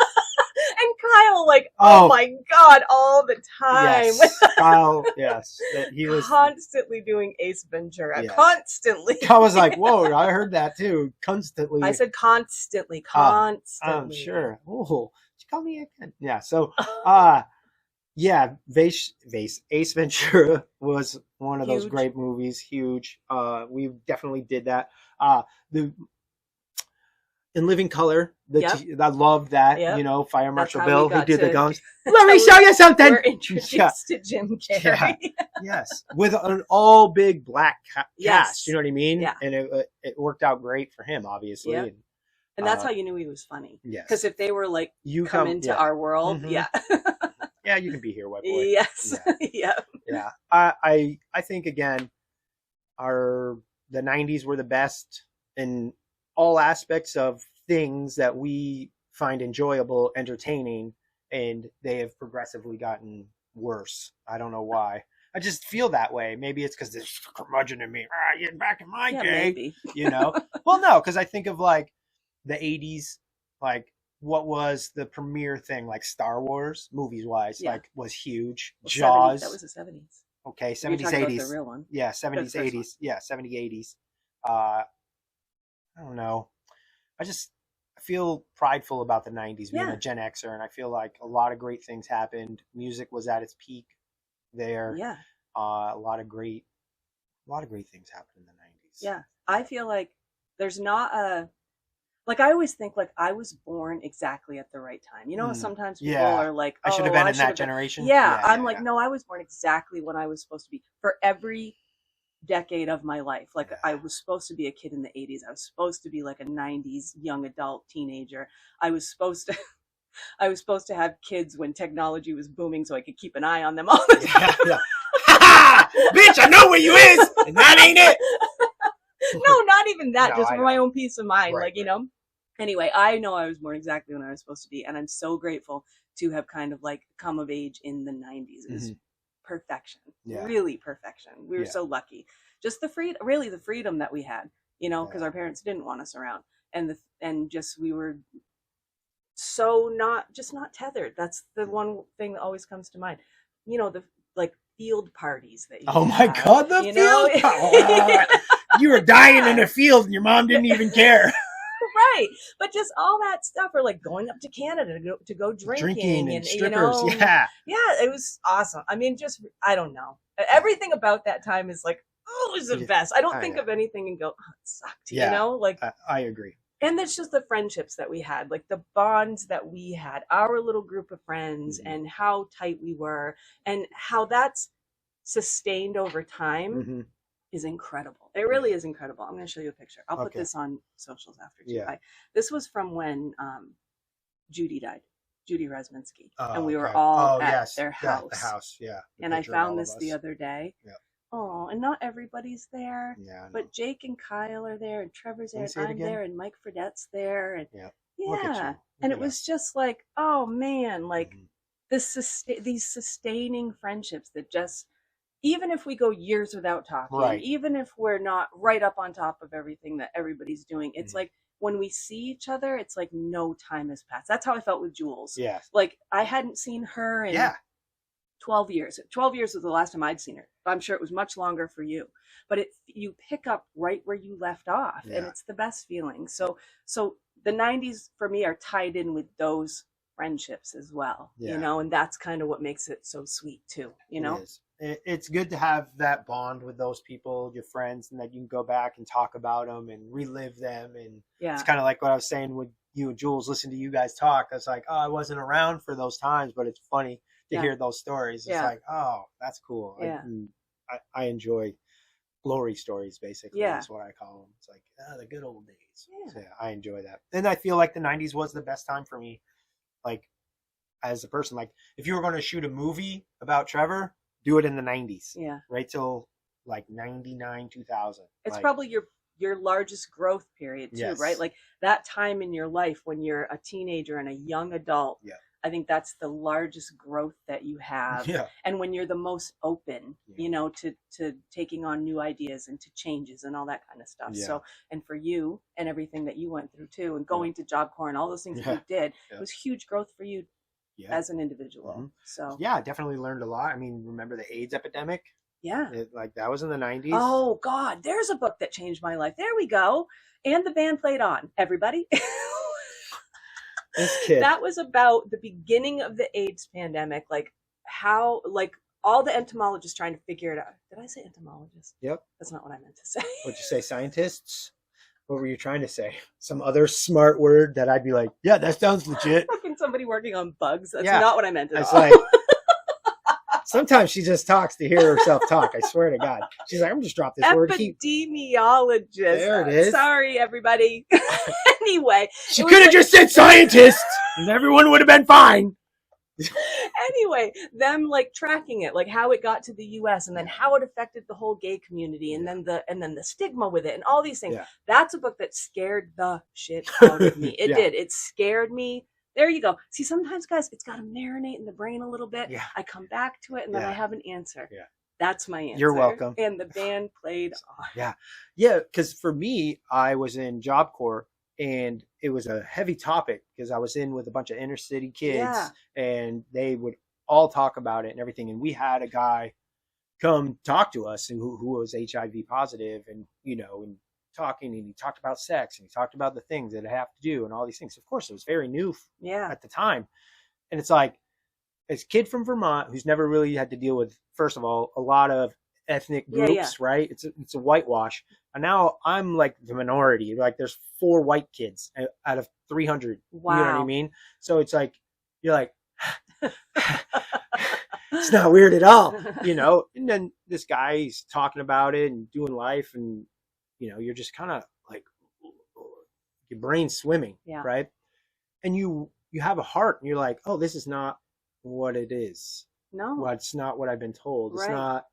And Kyle, like, oh my God, all the time. Yes. Kyle, yes. He was constantly doing Ace Ventura. Yes. Constantly. I was like, whoa, I heard that too. Constantly. I said constantly. Constantly. I'm sure. Oh, did you call me again? Yeah. So, yeah, Ace Ventura was one of those great movies. Huge. We definitely did that. In Living Color, I love that. Yep. You know, Fire Marshal Bill, who did the guns. Let me show you something. We're introduced to Jim Carrey. Yeah. Yes, with an all big black cast. Yes. You know what I mean? Yeah. And it worked out great for him, obviously. Yep. And that's how you knew he was funny. Yes. Because if they were like, come into our world, Yeah, you can be here, white boy. Yes. Yeah. Yeah. I think again, the 90s were the best in all aspects of things that we find enjoyable, entertaining, and they have progressively gotten worse. I don't know why. I just feel that way. Maybe it's because there's curmudgeon in me. Back in my day, maybe. Well, no, because I think of like the 80s, like what was the premier thing, like Star Wars, movies wise, like was huge. Well, Jaws. 70s, that was the 70s. Okay, 70s, You're talking 80s. about the real one. Yeah, 70s, 80s. Yeah, 70s, 80s. I don't know. I feel prideful about the 90s being a Gen Xer, and I feel like a lot of great things happened. Music was at its peak there. Yeah. A lot of great things happened in the 90s. Yeah. I feel like there's not like I always think like I was born exactly at the right time. You know, sometimes people are like, I should have been in that generation. Yeah, I'm like, no, I was born exactly when I was supposed to be. For every decade of my life, like I was supposed to be a kid in the 80s. I was supposed to be like a 90s young adult teenager. I was supposed to have kids when technology was booming so I could keep an eye on them all the time. Yeah. Bitch, I know where you is, and that ain't it. No, not even that. No, just for my own peace of mind. Right, like, you know. Anyway, I know I was born exactly when I was supposed to be, and I'm so grateful to have kind of like come of age in the 90s. It was perfection. Really perfection. We were so lucky. Just the freedom that we had, you know, because our parents didn't want us around, and we were so not tethered. That's the one thing that always comes to mind. You know, the like field parties that you my God, the field. You were dying in a field and your mom didn't even care. Right. But just all that stuff, or like going up to Canada to go drinking and strippers. You know, yeah, it was awesome. I mean, just, I don't know. Everything about that time is like, oh, it was the best. I don't think of anything and go, oh, it sucked. You know, like, I agree. And it's just the friendships that we had, like the bonds that we had, our little group of friends, and how tight we were, and how that's sustained over time is incredible. It really is incredible. I'm going to show you a picture. I'll put this on socials after too. This was from when Judy died, Judy Resminski, and we were all at their house. Yeah, the house, yeah. And I found this the other day. Yeah. Oh, and not everybody's there. Yeah. But Jake and Kyle are there, and Trevor's there, and I'm there, and Mike Fredette's there, and and it was just like, oh man, like these sustaining friendships that just, even if we go years without talking, even if we're not right up on top of everything that everybody's doing, it's like when we see each other, it's like no time has passed. That's how I felt with Jules. Yeah. Like I hadn't seen her in 12 years. 12 years was the last time I'd seen her. I'm sure it was much longer for you. But you pick up right where you left off, and it's the best feeling. So the 90s for me are tied in with those friendships as well, you know, and that's kind of what makes it so sweet too, you know. It's good to have that bond with those people, your friends, and that you can go back and talk about them and relive them. And it's kind of like what I was saying with you and Jules, listen to you guys talk. I was like, oh, I wasn't around for those times, but it's funny to hear those stories. It's like, oh, that's cool. I enjoy glory stories, basically. That's what I call them. It's like, the good old days. So, I enjoy that. And I feel like the 90s was the best time for me. Like, as a person, like, if you were going to shoot a movie about Trevor, do it in the 90s. Yeah. Right till like 99, 2000. It's like, probably your largest growth period too, right? Like that time in your life when you're a teenager and a young adult. Yeah. I think that's the largest growth that you have. Yeah. And when you're the most open, you know, to taking on new ideas and to changes and all that kind of stuff. Yeah. So, and for you and everything that you went through too, and going to Job Corps and all those things that you did, it was huge growth for you as an individual. So I definitely learned a lot. I mean, remember the AIDS epidemic? Yeah. Like that was in the 90s. Oh God, there's a book that changed my life. There we go. And the band played on. Everybody. This kid. That was about the beginning of the AIDS pandemic, like how, like all the entomologists trying to figure it out. Did I say entomologists? Yep. That's not what I meant to say. What'd you say, scientists? What were you trying to say? Some other smart word that I'd be like, yeah, that sounds legit. Fucking somebody working on bugs. That's not what I meant at all. Like, sometimes she just talks to hear herself talk. I swear to God. She's like, I'm just drop this word. Epidemiologist. There it is. Sorry, everybody. Anyway. She could have just said scientist and everyone would have been fine. Anyway, them like tracking it, like how it got to the US and then how it affected the whole gay community and then the stigma with it and all these things. Yeah. That's a book that scared the shit out of me. It did. It scared me. There you go. See, sometimes, guys, it's got to marinate in the brain a little bit. Yeah. I come back to it and then I have an answer. Yeah. That's my answer. You're welcome. And the band played on. Yeah. Yeah, because for me, I was in Job Corps and it was a heavy topic because I was in with a bunch of inner city kids and they would all talk about it and everything. And we had a guy come talk to us who was HIV positive and, you know, and talking, and he talked about sex and he talked about the things that I have to do and all these things. Of course, it was very new at the time. And it's like, as a kid from Vermont who's never really had to deal with, first of all, a lot of ethnic groups, right? It's a whitewash. And now I'm like the minority. Like there's 4 white kids out of 300. Wow. You know what I mean? So it's like, you're like, it's not weird at all, you know? And then this guy, he's talking about it and doing life and, you know, you're just kind of like, your brain's swimming, right? And you have a heart and you're like, oh, this is not what it is. No. Well, it's not what I've been told. It's not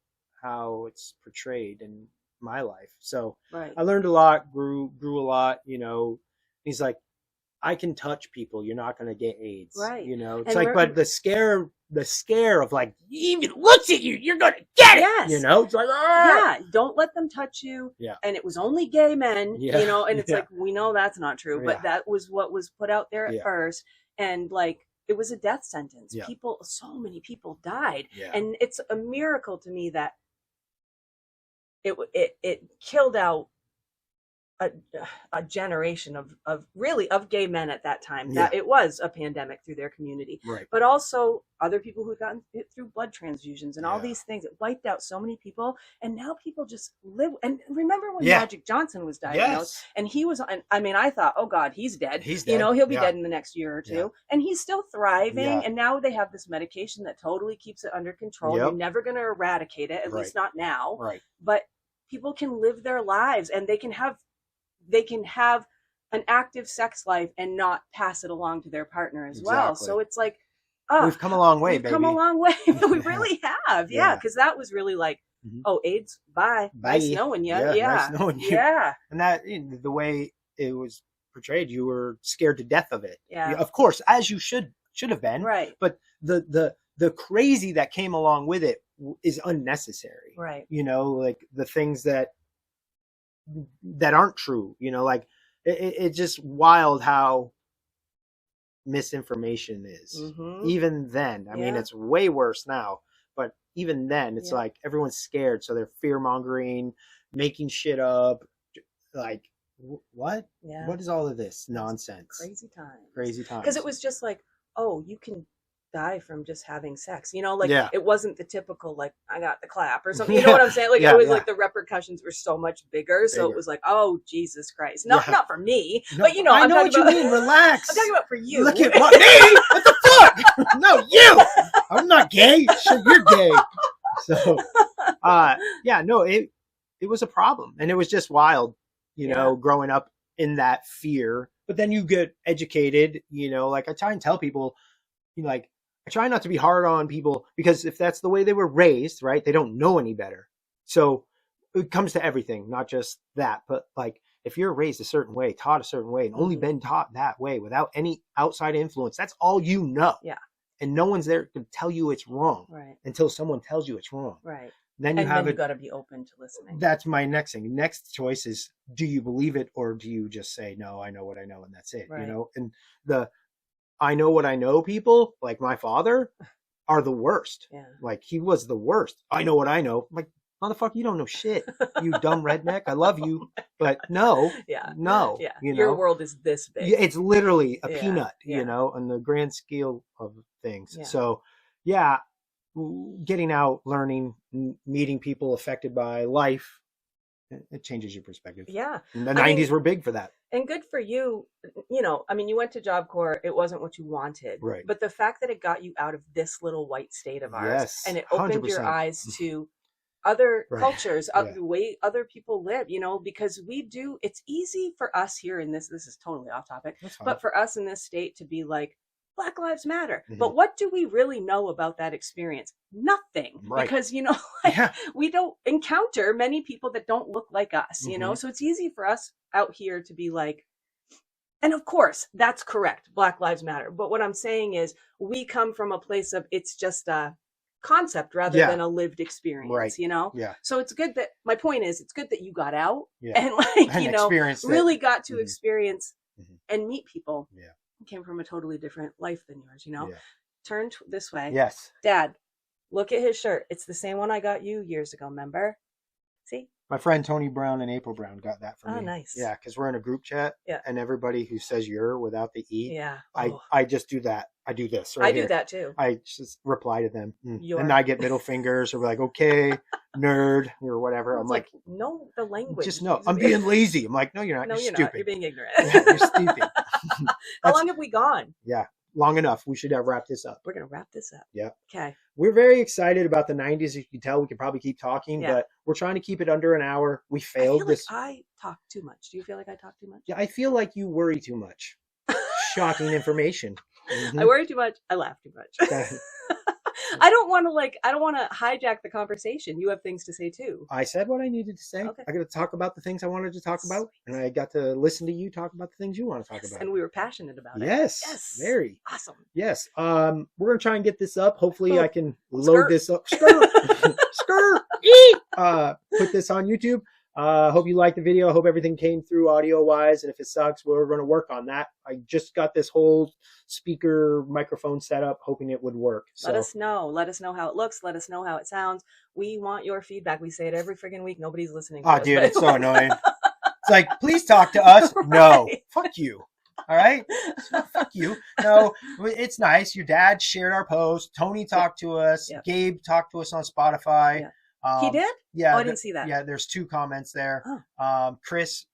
how it's portrayed in my life. So I learned a lot, grew a lot, you know. He's like, I can touch people. You're not going to get AIDS. Right. You know, it's and like, but the scare of like, he even looks at you, you're going to get it. Yes. You know, it's like, yeah, don't let them touch you. Yeah. And it was only gay men, you know, and it's like, we know that's not true, but that was what was put out there at first. And like, it was a death sentence. People, so many people died. And it's a miracle to me that it killed out a generation of gay men at that time. That it was a pandemic through their community, but also other people who had gotten it through blood transfusions and all these things. It wiped out so many people, and now people just live. And remember when Magic Johnson was diagnosed, and he was. And I mean, I thought, oh God, he's dead. You know, he'll be dead in the next year or two, and he's still thriving. And now they have this medication that totally keeps it under control. You're never going to eradicate it, at least not now. But people can live their lives, and they can have an active sex life and not pass it along to their partner as well. So it's like, we've come a long way, come a long way. We really have. Yeah. Cause that was really like, oh, AIDS, bye. Nice knowing you. Nice knowing you. Yeah. And that, the way it was portrayed, you were scared to death of it. Yeah. Of course, as you should have been. Right. But the crazy that came along with it is unnecessary. Right. You know, like the things that aren't true, you know, like it's just wild how misinformation is. Even then, I mean, it's way worse now, but even then it's like everyone's scared, so they're fear mongering, making shit up. Like, what is all of this nonsense? Crazy times, because it was just like, oh, you can die from just having sex, you know, like it wasn't the typical like I got the clap or something, you know what I'm saying? Like it was like the repercussions were so much bigger, so it was like, oh Jesus Christ, not for me, but you know, I know what you mean. Relax. I'm talking about for you. Look at what me? What the fuck? No, you. I'm not gay. Sure, you're gay. So, it was a problem, and it was just wild, you know, growing up in that fear. But then you get educated, you know, like I try and tell people, you know, like, I try not to be hard on people because if that's the way they were raised, right, they don't know any better. So it comes to everything, not just that. But like, if you're raised a certain way, taught a certain way, and only been taught that way without any outside influence, that's all you know. Yeah. And no one's there to tell you it's wrong until someone tells you it's wrong. Right. Then you got to be open to listening. That's my next thing. Next choice is, do you believe it or do you just say, no, I know what I know and that's it, you know? And I know what I know people, like my father, are the worst. Yeah. Like, he was the worst. I know what I know. I'm like, motherfucker, you don't know shit, you dumb redneck. I love you, but no. No. Yeah. You know? Your world is this big. It's literally a peanut, you know, on the grand scale of things. Yeah. So, getting out, learning, meeting people affected by life, it changes your perspective. Yeah. And the 90s were big for that. And good for you. You know, I mean, you went to Job Corps. It wasn't what you wanted. Right. But the fact that it got you out of this little white state of ours, and it opened 100%. Your eyes to other cultures, the way other people live, you know, because it's easy for us here in this is totally off topic, but for us in this state to be like, Black Lives Matter. Mhm. But what do we really know about that experience? Nothing. Right. Because, we don't encounter many people that don't look like us, So it's easy for us out here to be like, and of course, that's correct. Black Lives Matter. But what I'm saying is we come from a place of it's just a concept rather than a lived experience, right. Yeah. So it's good that, my point is, it's good that you got out and and really got to experience Mhm. and meet people. Yeah. Came from a totally different life than yours, Yeah. Turn this way. Yes. Dad, look at his shirt. It's the same one I got you years ago, remember? See? My friend Tony Brown and April Brown got that for me. Oh, nice. Yeah, because we're in a group chat. Yeah. And everybody who says you're without the E, Yeah. I just do that. I do this right I here. do that too. I just reply to them. You're- And I get middle fingers or be like, okay, nerd or whatever. I'm It's like, no, the language. just no, I'm being lazy. I'm like, no, you're not. No, you're you're stupid. not. You're being ignorant. Yeah, you're stupid. How long have we gone? Yeah, long enough. We should have wrapped this up. We're going to wrap this up. Yeah. Okay. We're very excited about the 90s. As you can tell, we could probably keep talking, but we're trying to keep it under an hour. We failed this. Like I talk too much. Do you feel like I talk too much? Yeah, I feel like you worry too much. Shocking information. Mm-hmm. I worry too much. I laugh too much. I don't want to hijack the conversation. You have things to say too. I said what I needed to say. Okay. I got to talk about the things I wanted to talk about, and I got to listen to you talk about the things you want to talk about. And we were passionate about it. Yes, very. Awesome. Yes. We're gonna try and get this up. Hopefully, I can load Skirt. this up. Skirt. Skirt. Eat. Put this on YouTube. Hope you liked the video. Hope everything came through audio wise. And if it sucks, we're going to work on that. I just got this whole speaker microphone set up, hoping it would work. So. Let us know. Let us know how it looks. Let us know how it sounds. We want your feedback. We say it every friggin' week. Nobody's listening. Oh, dude, it's so annoying. It's like, please talk to us. No, fuck you. All right. So, fuck you. No, it's nice. Your dad shared our post. Tony talked to us. Gabe talked to us on Spotify. He did? Yeah. Oh, I didn't see that. Yeah, there's 2 comments there. Oh. Chris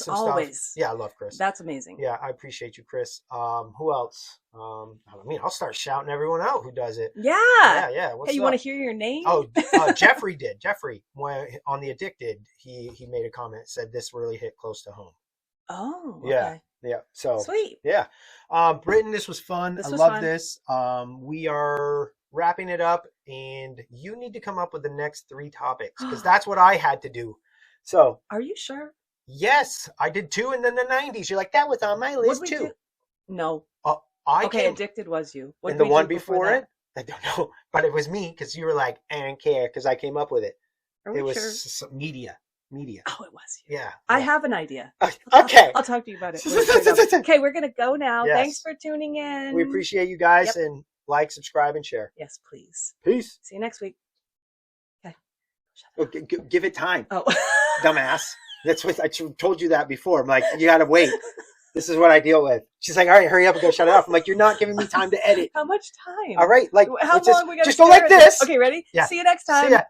always. Stuff. Yeah, I love Chris. That's amazing. Yeah, I appreciate you, Chris. Who else? I'll start shouting everyone out who does it. Yeah. Yeah. Hey, you want to hear your name? Oh, Jeffrey did. Jeffrey, on the Addicted, he made a comment, said this really hit close to home. Oh, okay. Yeah. So sweet. Yeah. Britton, this was fun. I love this. We are wrapping it up, and you need to come up with the next 3 topics because that's what I had to do. So are you sure? Yes, I did 2, and then the 90s. You're like, that was on my list too. No. Addicted was you. And the one before it? I don't know, but it was me because you were like, I don't care because I came up with it. Are we it was sure? media. Oh, it was you. Yeah. I have an idea. Okay. I'll talk to you about it. Okay, we're going to go now. Yes. Thanks for tuning in. We appreciate you guys and like, subscribe, and share. Yes, please. Peace. See you next week. Okay. Give it time. Oh. Dumbass. That's what I told you that before. I'm like, you got to wait. This is what I deal with. She's like, all right, hurry up and go shut it off. I'm like, you're not giving me time to edit. How much time? All right. Like, how long we got to just go like this. Okay, ready? Yeah. See you next time. See ya.